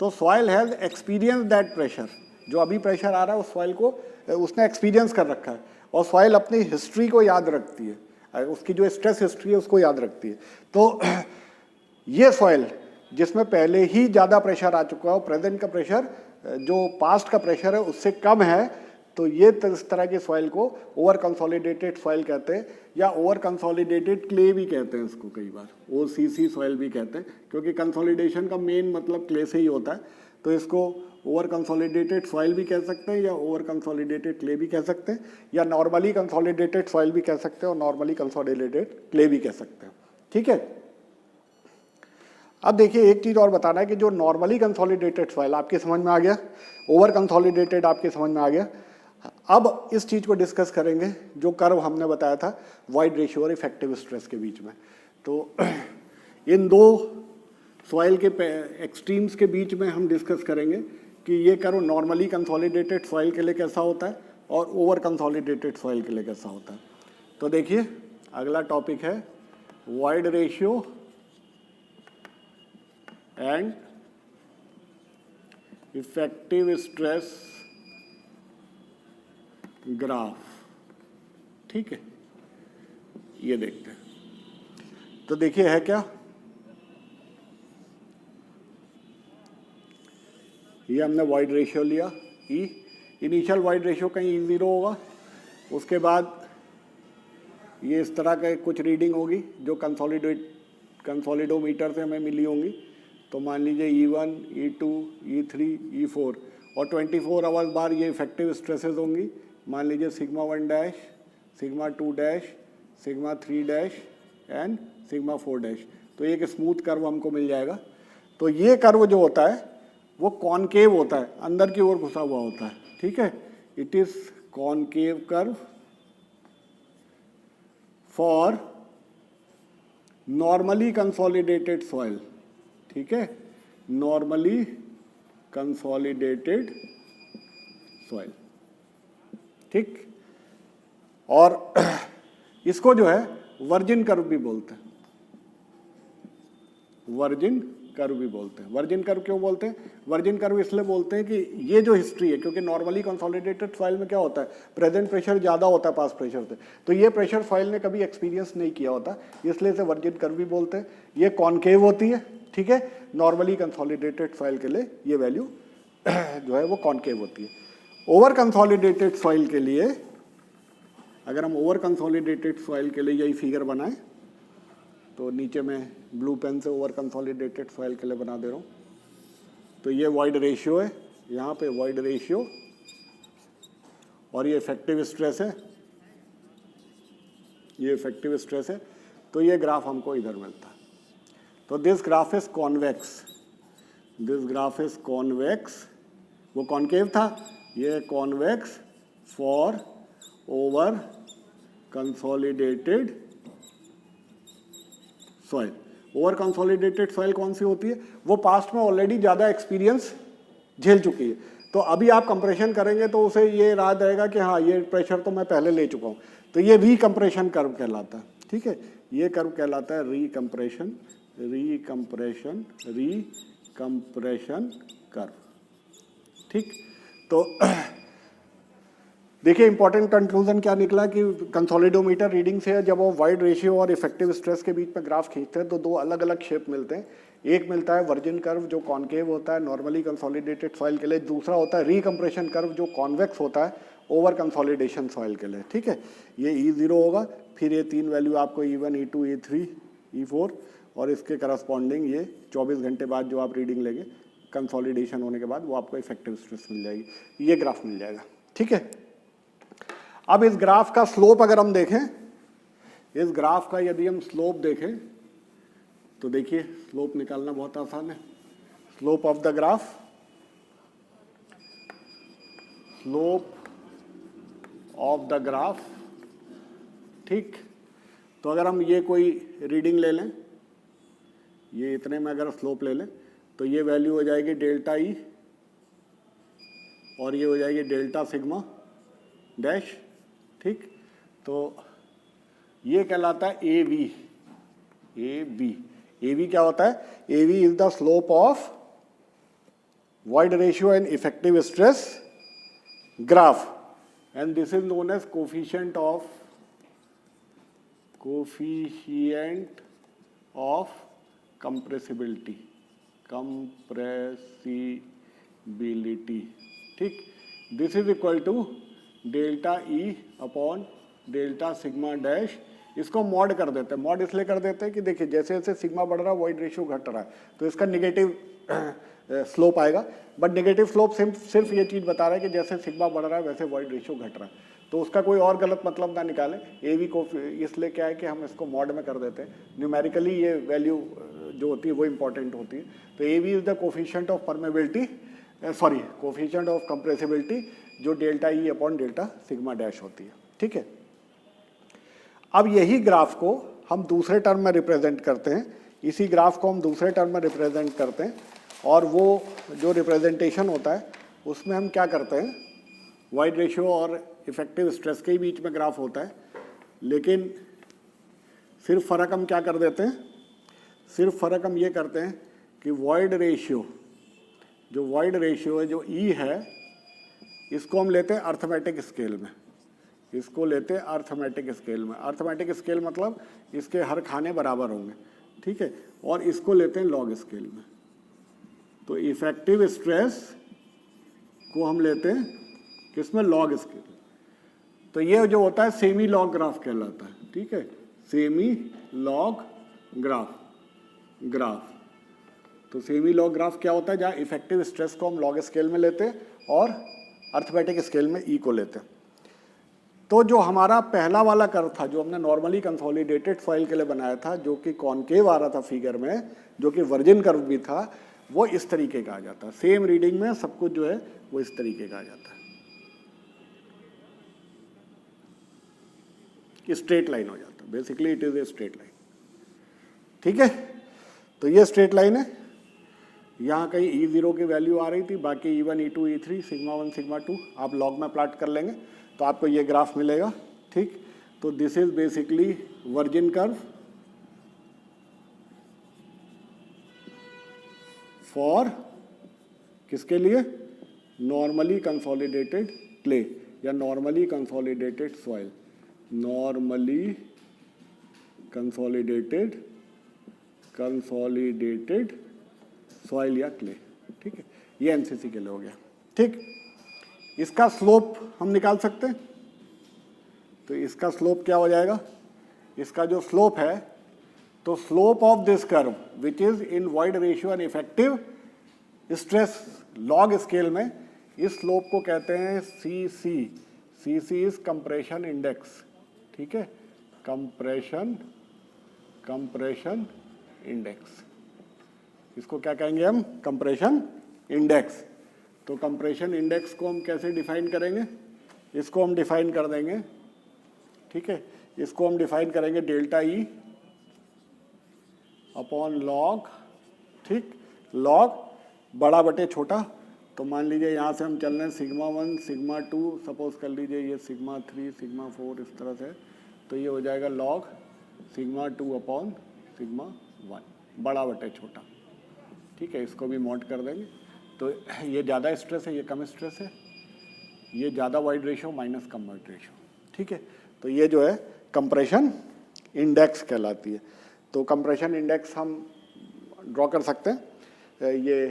तो soil has experience that pressure, जो अभी प्रेशर आ रहा है उस सॉइल को उसने एक्सपीरियंस कर रखा है। और सॉइल अपनी हिस्ट्री को याद रखती है, उसकी जो स्ट्रेस हिस्ट्री है उसको याद रखती है। तो ये सॉइल जिसमें पहले ही ज़्यादा प्रेशर आ चुका है, प्रेजेंट का प्रेशर जो पास्ट का प्रेशर है उससे कम है, तो ये इस तरह की सॉइल को ओवर कंसोलिडेटेड सॉइल कहते हैं, या ओवर कंसोलिडेटेड क्ले भी कहते हैं इसको, कई बार OCC सॉइल भी कहते हैं, क्योंकि कंसोलिडेशन का मेन मतलब क्ले से ही होता है। तो इसको ओवर कंसोलिडेटेड सॉइल भी कह सकते हैं, या ओवर कंसोलिडेटेड क्ले भी कह सकते हैं, या नॉर्मली कंसोलिडेटेड सॉइल भी कह सकते हैं, और नॉर्मली कंसोलिडेटेड क्ले भी कह सकते हैं। ठीक है, अब देखिए एक चीज़ और बताना है कि जो नॉर्मली कंसोलिडेटेड सॉइल आपके समझ में आ गया, ओवर कंसोलिडेटेड आपके समझ में आ गया। अब इस चीज़ को डिस्कस करेंगे जो कर्व हमने बताया था वॉइड रेशियो और इफेक्टिव स्ट्रेस के बीच में। तो इन दो सॉइल के एक्सट्रीम्स के बीच में हम डिस्कस करेंगे कि ये कर्व नॉर्मली कंसोलिडेटेड सॉइल के लिए कैसा होता है और ओवर कंसोलिडेटेड सॉइल के लिए कैसा होता है। तो देखिए अगला टॉपिक है void ratio and effective stress graph. ठीक है, ये देखते हैं। तो देखिए है क्या, ये हमने वॉइड रेशियो लिया ई, इनिशियल वॉइड रेशियो कहीं E0 होगा, उसके बाद ये इस तरह का कुछ रीडिंग होगी जो कंसोलिडोमीटर से हमें मिली होंगी, तो मान लीजिए E1, E2, E3, E4 और 24 आवर्स बाद ये इफेक्टिव स्ट्रेसेस होंगी, मान लीजिए sigma 1 dash, sigma 2 dash, sigma 3 dash and sigma 4 dash. तो एक स्मूथ कर्व हमको मिल जाएगा। तो ये कर्व जो होता है वो कॉनकेव होता है, अंदर की ओर घुसा हुआ होता है, ठीक है। It is concave curve for normally consolidated soil, ठीक है, नॉर्मली कंसोलिडेटेड सॉइल, ठीक। और इसको जो है वर्जिन कर्व भी बोलते हैं, वर्जिन कर्व भी बोलते हैं। वर्जिन कर्व क्यों बोलते हैं? वर्जिन कर्व इसलिए बोलते हैं कि ये जो हिस्ट्री है, क्योंकि नॉर्मली कंसोलिडेटेड सॉइल में क्या होता है, प्रेजेंट प्रेशर ज़्यादा होता है पास प्रेशर से, तो ये प्रेशर सॉइल ने कभी एक्सपीरियंस नहीं किया होता, इसलिए इसे वर्जिन कर्व भी बोलते हैं। ये कॉनकेव होती है, ठीक है, नॉर्मली कंसोलिडेटेड सॉइल के लिए ये वैल्यू जो है वो कॉनकेव होती है। ओवर कंसोलिडेटेड सॉइल के लिए, अगर हम ओवर कंसोलिडेटेड सॉइल के लिए यही फिगर बनाएं, तो नीचे मैं ब्लू पेन से ओवर कंसोलिडेटेड सॉइल के लिए बना दे रहा हूँ। तो ये वॉइड रेशियो है, यहाँ पे वॉइड रेशियो, और ये इफेक्टिव स्ट्रेस है, ये इफेक्टिव स्ट्रेस है। तो ये ग्राफ हमको इधर मिलता है। तो this graph is convex, this graph is convex, वो कॉनकेव था, ये convex for over consolidated soil. Over consolidated soil कौन सी होती है? वो पास्ट में ऑलरेडी ज़्यादा एक्सपीरियंस झेल चुकी है। तो अभी आप कंप्रेशन करेंगे तो उसे ये याद रहेगा कि हाँ ये प्रेशर तो मैं पहले ले चुका हूँ, तो ये रीकम्प्रेशन कर्व कहलाता है, ठीक है। ये कर्व कहलाता है रीकम्प्रेशन, रीकम्प्रेशन, रीकम्प्रेशन कर्व, ठीक। तो देखिए इंपॉर्टेंट कंक्लूजन क्या निकला कि कंसोलिडोमीटर रीडिंग से जब वो वाइड रेशियो और इफेक्टिव स्ट्रेस के बीच में ग्राफ खींचते हैं तो दो अलग अलग शेप मिलते हैं। एक मिलता है वर्जिन कर्व जो कॉनकेव होता है नॉर्मली कंसोलिडेटेड सॉइल के लिए, दूसरा होता है रीकम्प्रेशन कर्व जो कॉन्वेक्स होता है ओवर कंसोलिडेशन सॉइल के लिए, ठीक है। ये E0 होगा, फिर ये तीन वैल्यू आपको E1, E2, E3, E4 और इसके करस्पॉन्डिंग ये 24 घंटे बाद जो आप रीडिंग लेंगे कंसोलिडेशन होने के बाद वो आपको इफेक्टिव स्ट्रेस मिल जाएगी, ये ग्राफ मिल जाएगा, ठीक है। अब इस ग्राफ का स्लोप अगर हम देखें, इस ग्राफ का यदि हम स्लोप देखें तो देखिए स्लोप निकालना बहुत आसान है। Slope of the graph, slope of the graph, ठीक। तो अगर हम ये कोई रीडिंग ले लें, ये इतने में अगर स्लोप ले लें तो ये वैल्यू हो जाएगी डेल्टा ई और ये हो जाएगी डेल्टा सिग्मा डैश, ठीक। तो ये कहलाता है A V, A B. A V क्या होता है? A we is the slope of void ratio and effective stress graph, and this is known as coefficient of compressibility, ठीक। This is equal to delta E upon delta sigma dash. इसको mod कर देते हैं, mod इसलिए कर देते हैं कि देखिए जैसे जैसे सिग्मा बढ़ रहा है वॉइड रेशियो घट रहा है तो इसका निगेटिव स्लोप आएगा, बट नेगेटिव स्लोप सिर्फ ये चीज़ बता रहा है कि जैसे सिग्मा बढ़ रहा है वैसे वॉइड रेशियो घट रहा है, तो उसका कोई और गलत मतलब ना निकालें। ए वी को इसलिए क्या है कि हम इसको मॉड में कर देते हैं, न्यूमेरिकली ये वैल्यू जो होती है वो इंपॉर्टेंट होती है। तो a we is the coefficient of permeability, sorry coefficient of compressibility जो डेल्टा ई अपॉन डेल्टा सिग्मा डैश होती है, ठीक है। अब यही ग्राफ को हम दूसरे टर्म में रिप्रेजेंट करते हैं, इसी ग्राफ को हम दूसरे टर्म में रिप्रेजेंट करते हैं, और वो जो रिप्रेजेंटेशन होता है उसमें हम क्या करते हैं, वाइड रेशियो और इफेक्टिव स्ट्रेस के बीच में ग्राफ होता है, लेकिन सिर्फ फ़र्क हम क्या कर देते हैं, सिर्फ फ़र्क हम ये करते हैं कि वाइड रेशियो, जो वाइड रेशियो है जो ई है, इसको हम लेते हैं अर्थमेटिक स्केल में, इसको लेते हैं अर्थमेटिक स्केल में। अर्थमेटिक स्केल मतलब इसके हर खाने बराबर होंगे, ठीक है, और इसको लेते हैं लॉग स्केल में। तो इफेक्टिव स्ट्रेस को हम लेते हैं किसमें, लॉग स्केल। तो ये जो होता है सेमी लॉग ग्राफ कहलाता है, ठीक है, सेमी लॉग ग्राफ। तो सेमी लॉग ग्राफ क्या होता है, जहाँ इफेक्टिव स्ट्रेस को हम लॉग स्केल में लेते हैं और अर्थमेटिक स्केल में ई को लेते हैं। तो जो हमारा पहला वाला कर्व था, जो हमने नॉर्मली कंसोलिडेटेड सॉइल के लिए बनाया था, जो कि कॉनकेव आ रहा था फिगर में, जो कि वर्जिन कर्व भी था, वो इस तरीके का आ जाता है। सेम रीडिंग में सब कुछ जो है वो इस तरीके का आ जाता है, स्ट्रेट लाइन हो जाता है। Basically it is a straight line. ठीक है, तो ये स्ट्रेट लाइन है। यहाँ कहीं E0 की वैल्यू आ रही थी, बाकी E1, E2, E3, sigma 1, sigma 2 आप लॉग में प्लॉट कर लेंगे तो आपको ये ग्राफ मिलेगा। ठीक, तो this is basically virgin curve for किसके लिए, नॉर्मली कंसोलिडेटेड क्ले या normally consolidated soil, normally consolidated soil या क्ले। ठीक है, ये एमसीसी के लिए हो गया। ठीक, इसका स्लोप हम निकाल सकते हैं। तो इसका स्लोप क्या हो जाएगा, इसका जो स्लोप है, तो slope of this curve which is in void ratio and effective stress log scale में, इस स्लोप को कहते हैं CC. CC is compression index. ठीक है, कंप्रेशन इंडेक्स, इसको क्या कहेंगे हम, कंप्रेशन इंडेक्स। तो कंप्रेशन इंडेक्स को हम कैसे डिफाइन करेंगे, इसको हम डिफाइन कर देंगे। ठीक है, इसको हम डिफाइन करेंगे डेल्टा ई अपॉन लॉग। ठीक, लॉग बड़ा बटे छोटा। तो मान लीजिए यहाँ से हम चल रहे हैं सिग्मा 1, सिग्मा 2, सपोज कर लीजिए ये सिग्मा 3, सिग्मा 4 इस तरह से, तो ये हो जाएगा लॉग सिग्मा 2 अपॉन सिग्मा 1, बड़ा बटे छोटा। ठीक है, इसको भी मॉड कर देंगे। तो ये ज़्यादा स्ट्रेस है, ये कम स्ट्रेस है, ये ज़्यादा वाइड रेशियो माइनस कम वाइड रेशियो। ठीक है, तो ये जो है कंप्रेशन इंडेक्स कहलाती है। तो कंप्रेशन इंडेक्स हम ड्रॉ कर सकते हैं, ये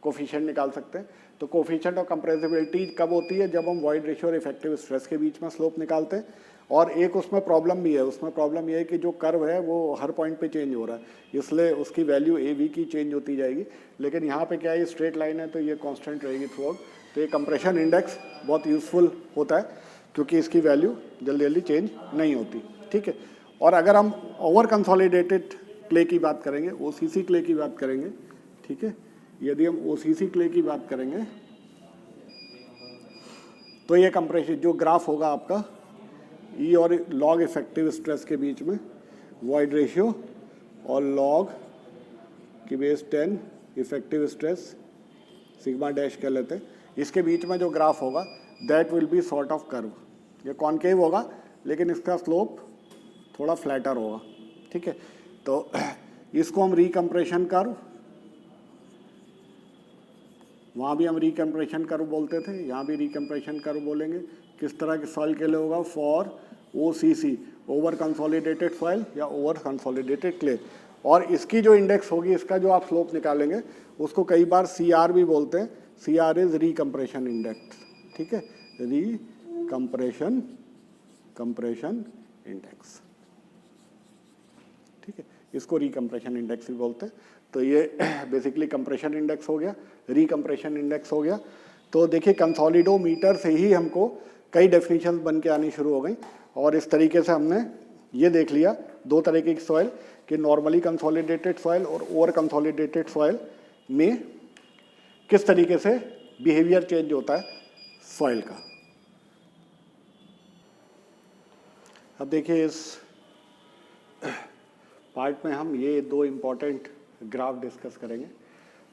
कोफिशिएंट निकाल सकते हैं। तो कोफिशिएंट और कंप्रेसिबिलिटी कब होती है, जब हम वाइड रेशियो और इफेक्टिव स्ट्रेस के बीच में स्लोप निकालते हैं। और एक उसमें प्रॉब्लम भी है, उसमें प्रॉब्लम ये है कि जो कर्व है वो हर पॉइंट पे चेंज हो रहा है, इसलिए उसकी वैल्यू AB की चेंज होती जाएगी। लेकिन यहाँ पे क्या है, स्ट्रेट लाइन है तो ये कांस्टेंट रहेगी थ्रू आउट। तो ये कंप्रेशन इंडेक्स बहुत यूजफुल होता है क्योंकि इसकी वैल्यू जल्दी जल्दी चेंज नहीं होती। ठीक है, और अगर हम ओवर कंसोलिडेटेड क्ले की बात करेंगे, OCC क्ले की बात करेंगे, ठीक है, यदि हम OCC क्ले की बात करेंगे तो ये कंप्रेशन जो ग्राफ होगा आपका ई और लॉग इफेक्टिव स्ट्रेस के बीच में वॉइड रेशियो और लॉग की base 10 effective stress sigma dash कह लेते हैं, इसके बीच में जो ग्राफ होगा that will be sort of curve. ये कॉनकेव होगा लेकिन इसका स्लोप थोड़ा फ्लैटर होगा। ठीक है, तो इसको हम रिकम्प्रेशन कर्व, वहाँ भी हम रिकम्प्रेशन कर्व बोलते थे, यहाँ भी रिकम्प्रेशन कर्व बोलेंगे। किस तरह के सॉइल के लिए होगा, for OCC over consolidated soil या ओवर कंसोलिडेटेड क्ले। और इसकी जो इंडेक्स होगी, इसका जो आप स्लोप निकालेंगे उसको कई बार CR भी बोलते हैं। CR is recompression index. ठीक है, रिकम्प्रेशन इंडेक्स। ठीक है, इसको रिकम्प्रेशन इंडेक्स भी बोलते हैं। तो ये बेसिकली कंप्रेशन इंडेक्स हो गया, रिकम्प्रेशन इंडेक्स हो गया। तो देखिए कंसोलिडोमीटर से ही हमको कई डेफिनेशन बन के आनी शुरू हो गई। और इस तरीके से हमने ये देख लिया दो तरीके की सॉइल कि नॉर्मली कंसोलिडेटेड सॉइल और ओवर कंसोलिडेटेड सॉइल में किस तरीके से बिहेवियर चेंज होता है सॉइल का। अब देखिए इस पार्ट में हम ये दो इम्पॉर्टेंट ग्राफ डिस्कस करेंगे।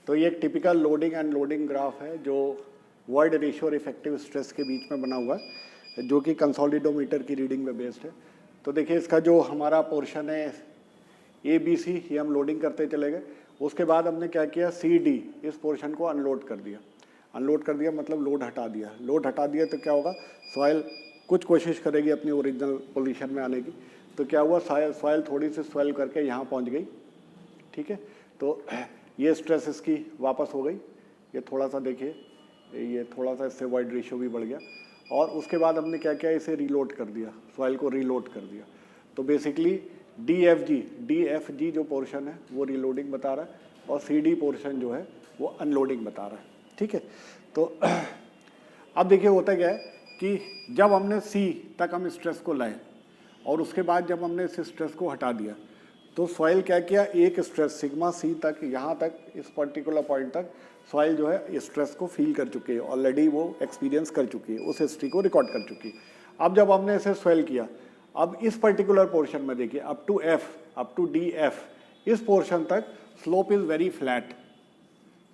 तो ये एक typical loading and loading graph है जो वॉइड रेशियो और इफेक्टिव स्ट्रेस के बीच में बना हुआ है, जो कि कंसोलिडोमीटर की रीडिंग में बेस्ड है। तो देखिए इसका जो हमारा पोर्शन है ABC, ये हम लोडिंग करते चले गए। उसके बाद हमने क्या किया, CD इस पोर्शन को अनलोड कर दिया। अनलोड कर दिया मतलब लोड हटा दिया। लोड हटा दिया तो क्या होगा, सॉइल कुछ कोशिश करेगी अपनी ओरिजिनल पोजीशन में आने की। तो क्या हुआ, सॉइल थोड़ी सी स्वेल करके यहाँ पहुँच गई। ठीक है, तो ये स्ट्रेस इसकी वापस हो गई। ये थोड़ा सा देखिए, ये थोड़ा सा इससे वाइड रेशियो भी बढ़ गया। और उसके बाद हमने क्या किया, इसे रीलोड कर दिया, सॉइल को रीलोड कर दिया। तो बेसिकली DFG जो पोर्शन है वो रीलोडिंग बता रहा है। और सी डी पोर्शन जो है वो अनलोडिंग बता रहा है, ठीक है। तो अब देखिए होता क्या है कि जब हमने सी तक हम स्ट्रेस को लाए और उसके बाद जब हमने इस स्ट्रेस को हटा दिया तो सॉइल क्या किया, एक स्ट्रेस सिग्मा सी तक, यहाँ तक इस पर्टिकुलर पॉइंट तक सॉइल जो है स्ट्रेस को फील कर चुकी है, ऑलरेडी वो एक्सपीरियंस कर चुकी है, उस हिस्ट्री को रिकॉर्ड कर चुकी है। अब जब हमने इसे स्वेल किया, अब इस पर्टिकुलर पोर्शन में देखिए up to F, up to D F, इस पोर्शन तक slope is very flat,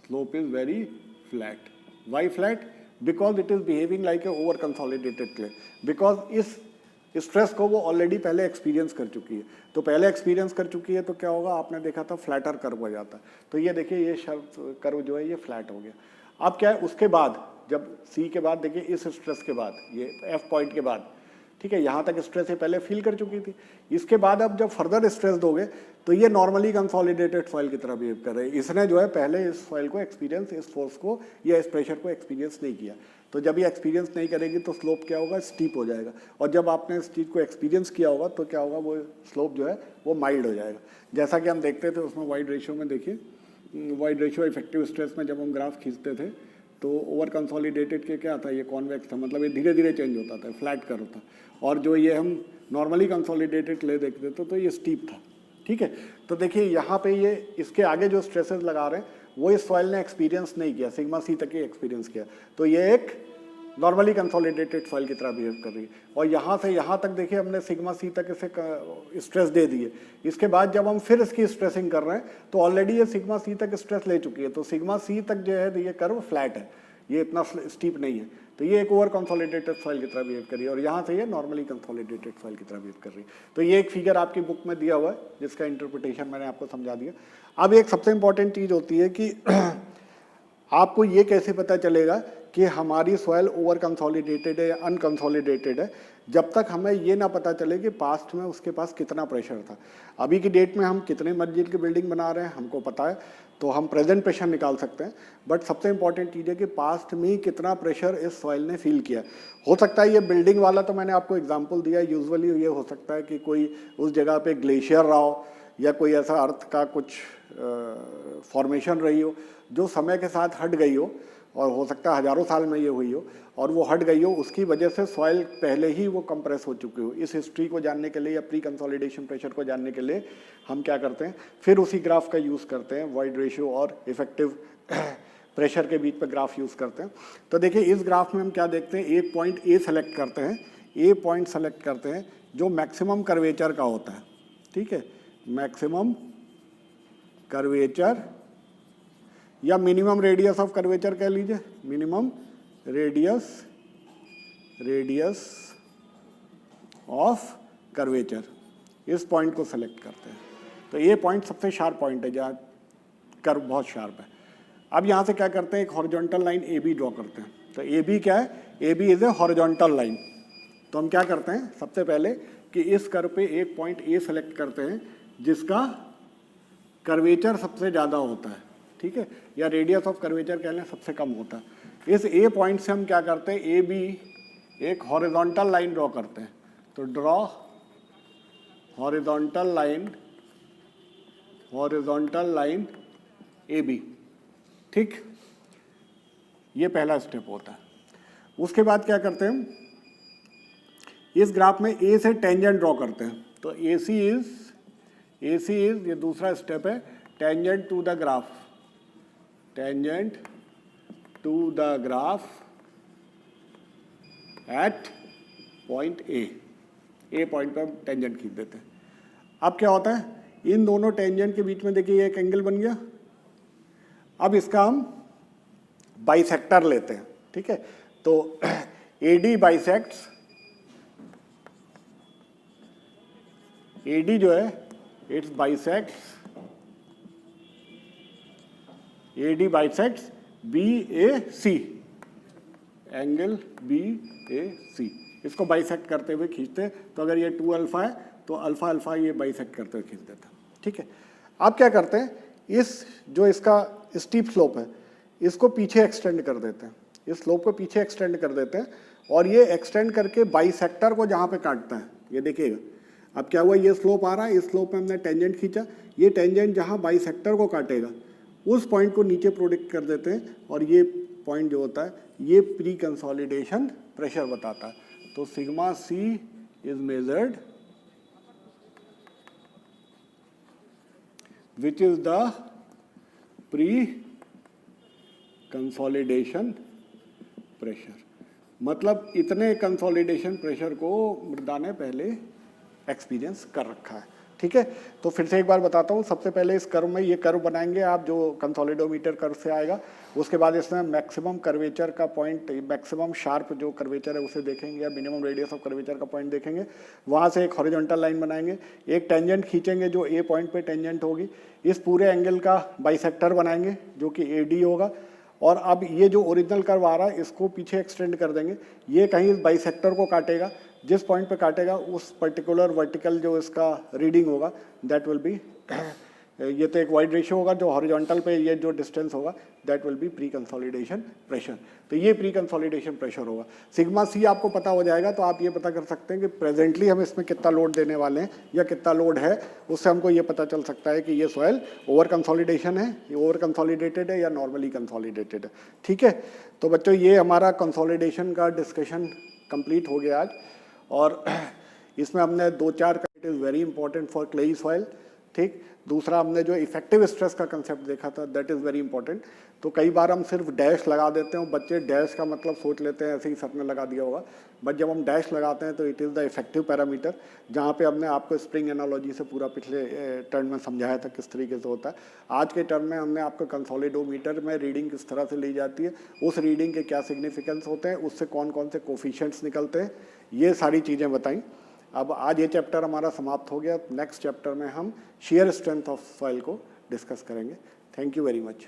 slope is very flat. Why flat? Because it is behaving like a over consolidated clay, because इस stress को वो already पहले experience कर चुकी है। तो पहले एक्सपीरियंस कर चुकी है तो क्या होगा, आपने देखा था फ्लैटर कर्व हो जाता है। तो ये देखिए ये कर्व जो है ये फ्लैट हो गया। अब क्या है, उसके बाद जब सी के बाद देखिए इस स्ट्रेस के बाद, ये एफ पॉइंट के बाद, ठीक है, यहाँ तक स्ट्रेस ये पहले फील कर चुकी थी। इसके बाद अब जब फर्दर स्ट्रेस दोगे तो ये नॉर्मली कंसोलिडेटेड सॉइल की तरह बिहेव कर रहे हैं। इसने जो है पहले इस सॉइल को एक्सपीरियंस, इस फोर्स को या इस प्रेशर को एक्सपीरियंस नहीं किया। तो जब ये एक्सपीरियंस नहीं करेगी तो स्लोप क्या होगा, स्टीप हो जाएगा। और जब आपने इस चीज़ को एक्सपीरियंस किया होगा तो क्या होगा, वो स्लोप जो है वो माइल्ड हो जाएगा। जैसा कि हम देखते थे उसमें वाइड रेशियो में, देखिए वाइड रेशियो इफेक्टिव स्ट्रेस में जब हम ग्राफ खींचते थे तो ओवर कंसोलिडेटेड के क्या था, ये कॉन्वेक्स था, मतलब ये धीरे धीरे चेंज होता था, फ्लैट कर्व था। और जो ये हम नॉर्मली कंसोलिडेटेड ले देखते थे तो ये स्टीप था, ठीक है। तो देखिए यहाँ पे ये इसके आगे जो स्ट्रेसेस लगा रहे हैं वो इस सॉइल ने एक्सपीरियंस नहीं किया, सिग्मा सी तक ही एक्सपीरियंस किया। तो ये एक नॉर्मली कंसोलिडेटेड सॉइल की तरह बिहेव कर रही है। और यहाँ से यहाँ तक देखिए हमने सिग्मा सी तक इसे स्ट्रेस दे दी है। इसके बाद जब हम फिर इसकी स्ट्रेसिंग कर रहे हैं तो ऑलरेडी ये सिग्मा सी तक स्ट्रेस ले चुकी है। तो सिग्मा सी तक जो है ये कर्व फ्लैट है, ये इतना स्टीप नहीं है। तो ये एक ओवर कंसोलिडेटेड सॉइल की तरह बिहेव कर रही है और यहाँ से ये नॉर्मली कंसोलिडेटेड सॉइल की तरह बिहेव कर रही है। तो ये एक फिगर आपकी बुक में दिया हुआ है जिसका इंटरप्रिटेशन मैंने आपको समझा दिया। अब एक सबसे इंपॉर्टेंट चीज़ होती है कि आपको ये कैसे पता चलेगा कि हमारी सॉइल ओवर कंसोलिडेटेड है या अनकंसोलिडेटेड है, जब तक हमें ये ना पता चले कि पास्ट में उसके पास कितना प्रेशर था। अभी की डेट में हम कितने मंजिल की बिल्डिंग बना रहे हैं हमको पता है, तो हम प्रेजेंट प्रेशर निकाल सकते हैं। बट सबसे इंपॉर्टेंट चीज़ है कि पास्ट में कितना प्रेशर इस सॉइल ने फील किया। हो सकता है ये बिल्डिंग वाला तो मैंने आपको एग्जाम्पल दिया, यूजुअली ये हो सकता है कि कोई उस जगह पे ग्लेशियर रहा हो या कोई ऐसा अर्थ का कुछ फॉर्मेशन रही हो जो समय के साथ हट गई हो, और हो सकता है हज़ारों साल में ये हुई हो और वो हट गई हो, उसकी वजह से सॉइल पहले ही वो कंप्रेस हो चुकी हो। इस हिस्ट्री को जानने के लिए या प्री कंसोलिडेशन प्रेशर को जानने के लिए हम क्या करते हैं, फिर उसी ग्राफ का यूज़ करते हैं, वाइड रेशियो और इफेक्टिव प्रेशर के बीच पर ग्राफ यूज़ करते हैं। तो देखिए इस ग्राफ में हम क्या देखते हैं, एक पॉइंट ए सेलेक्ट करते हैं, ए पॉइंट सेलेक्ट करते हैं जो मैक्सिमम कर्वेचर का होता है, ठीक है, मैक्सिमम कर्वेचर या मिनिमम रेडियस ऑफ कर्वेचर कह लीजिए, मिनिमम रेडियस ऑफ कर्वेचर, इस पॉइंट को सेलेक्ट करते हैं। तो ये पॉइंट सबसे शार्प पॉइंट है जहाँ कर्व बहुत शार्प है। अब यहाँ से क्या करते हैं, एक horizontal line A B draw करते हैं। तो ए बी क्या है, A B is a horizontal line. तो हम क्या करते हैं, सबसे पहले कि इस कर्व पे एक पॉइंट ए सेलेक्ट करते हैं जिसका कर्वेचर सबसे ज़्यादा होता है, ठीक है, या रेडियस ऑफ कर्वेचर कह लें सबसे कम होता है। इस ए पॉइंट से हम क्या करते हैं, ए बी एक हॉरिजॉन्टल लाइन ड्रॉ करते हैं। तो draw horizontal line A B, ठीक, ये पहला स्टेप होता है। उसके बाद क्या करते हैं, इस ग्राफ में ए से टेंजेंट ड्रॉ करते हैं। तो ए सी इज ये दूसरा स्टेप है, tangent to the graph, tangent to the graph at point A point पर हम टेंजेंट खींच देते हैं। अब क्या होता है, इन दोनों टेंजेंट के बीच में देखिए एक एंगल बन गया। अब इसका हम बाइसेक्टर लेते हैं, ठीक है। तो AD बाइसेक्ट्स, AD जो है it's bisects, AD bisects BAC, angle BAC, इसको बाइसेक्ट करते हुए खींचते हैं। तो अगर ये 2 अल्फा है तो अल्फा अल्फा ये बाइसेक्ट करते हुए खींच देता है, ठीक है। अब क्या करते हैं, इस जो इसका स्टीप स्लोप है इसको पीछे एक्सटेंड कर देते हैं, इस स्लोप को पीछे एक्सटेंड कर देते हैं और ये एक्सटेंड करके बाइसेक्टर को जहाँ पे काटता है, ये देखिएगा। अब क्या हुआ, ये स्लोप आ रहा है, इस स्लोप में हमने टेंजेंट खींचा, ये टेंजेंट जहाँ बाइसेक्टर को काटेगा उस पॉइंट को नीचे प्रोडिक्ट कर देते हैं और ये पॉइंट जो होता है ये प्री कंसोलिडेशन प्रेशर बताता है। तो sigma C is measured which is the pre consolidation pressure, मतलब इतने कंसोलिडेशन प्रेशर को मृदा ने पहले एक्सपीरियंस कर रखा है। ठीक है, तो फिर से एक बार बताता हूँ। सबसे पहले इस कर्व में ये कर्व बनाएंगे आप जो कंसोलिडोमीटर कर्व से आएगा, उसके बाद इसमें मैक्सिमम कर्वेचर का पॉइंट, मैक्सिमम शार्प जो कर्वेचर है उसे देखेंगे या मिनिमम रेडियस ऑफ कर्वेचर का पॉइंट देखेंगे। वहाँ से एक हॉरिजॉन्टल लाइन बनाएंगे, एक टेंजेंट खींचेंगे जो ए पॉइंट पे टेंजेंट होगी, इस पूरे एंगल का बाइसेक्टर बनाएंगे जो कि AD होगा। और अब ये जो ओरिजिनल कर्व आ रहा है इसको पीछे एक्सटेंड कर देंगे, ये कहीं इस बाइसेक्टर को काटेगा, जिस पॉइंट पे काटेगा उस पर्टिकुलर वर्टिकल जो इसका रीडिंग होगा दैट विल बी ये तो एक वाइड रेशियो होगा, जो हॉरिजॉन्टल पे ये जो डिस्टेंस होगा that will be pre consolidation pressure. तो ये प्री कंसोलिडेशन प्रेशर होगा। सिग्मा सी आपको पता हो जाएगा तो आप ये पता कर सकते हैं कि प्रेजेंटली हम इसमें कितना लोड देने वाले हैं या कितना लोड है, उससे हमको ये पता चल सकता है कि ये सॉइल ओवर कंसोलिडेशन है, ये ओवर कंसोलिडेटेड है या नॉर्मली कंसोलिडेटेड है। ठीक है, तो बच्चों ये हमारा कंसोलिडेशन का डिस्कशन कंप्लीट हो गया आज। और इसमें हमने 2-4 it is very important for clayey soil. ठीक, दूसरा हमने जो इफेक्टिव स्ट्रेस का कंसेप्ट देखा था दैट इज़ वेरी इंपॉर्टेंट। तो कई बार हम सिर्फ डैश लगा देते हैं, बच्चे डैश का मतलब सोच लेते हैं ऐसे ही सर ने लगा दिया होगा, बट जब हम डैश लगाते हैं तो it is the effective parameter, जहाँ पे हमने आपको स्प्रिंग एनालॉजी से पूरा पिछले टर्म में समझाया था किस तरीके से होता है। आज के टर्म में हमने आपको कंसोलिडोमीटर में रीडिंग किस तरह से ली जाती है, उस रीडिंग के क्या सिग्निफिकेंस होते हैं, उससे कौन कौन से कोफिशिएंट्स निकलते हैं, ये सारी चीज़ें बताई। अब आज ये चैप्टर हमारा समाप्त हो गया। नेक्स्ट चैप्टर में हम शेयर स्ट्रेंथ ऑफ सॉइल को डिस्कस करेंगे। Thank you very much.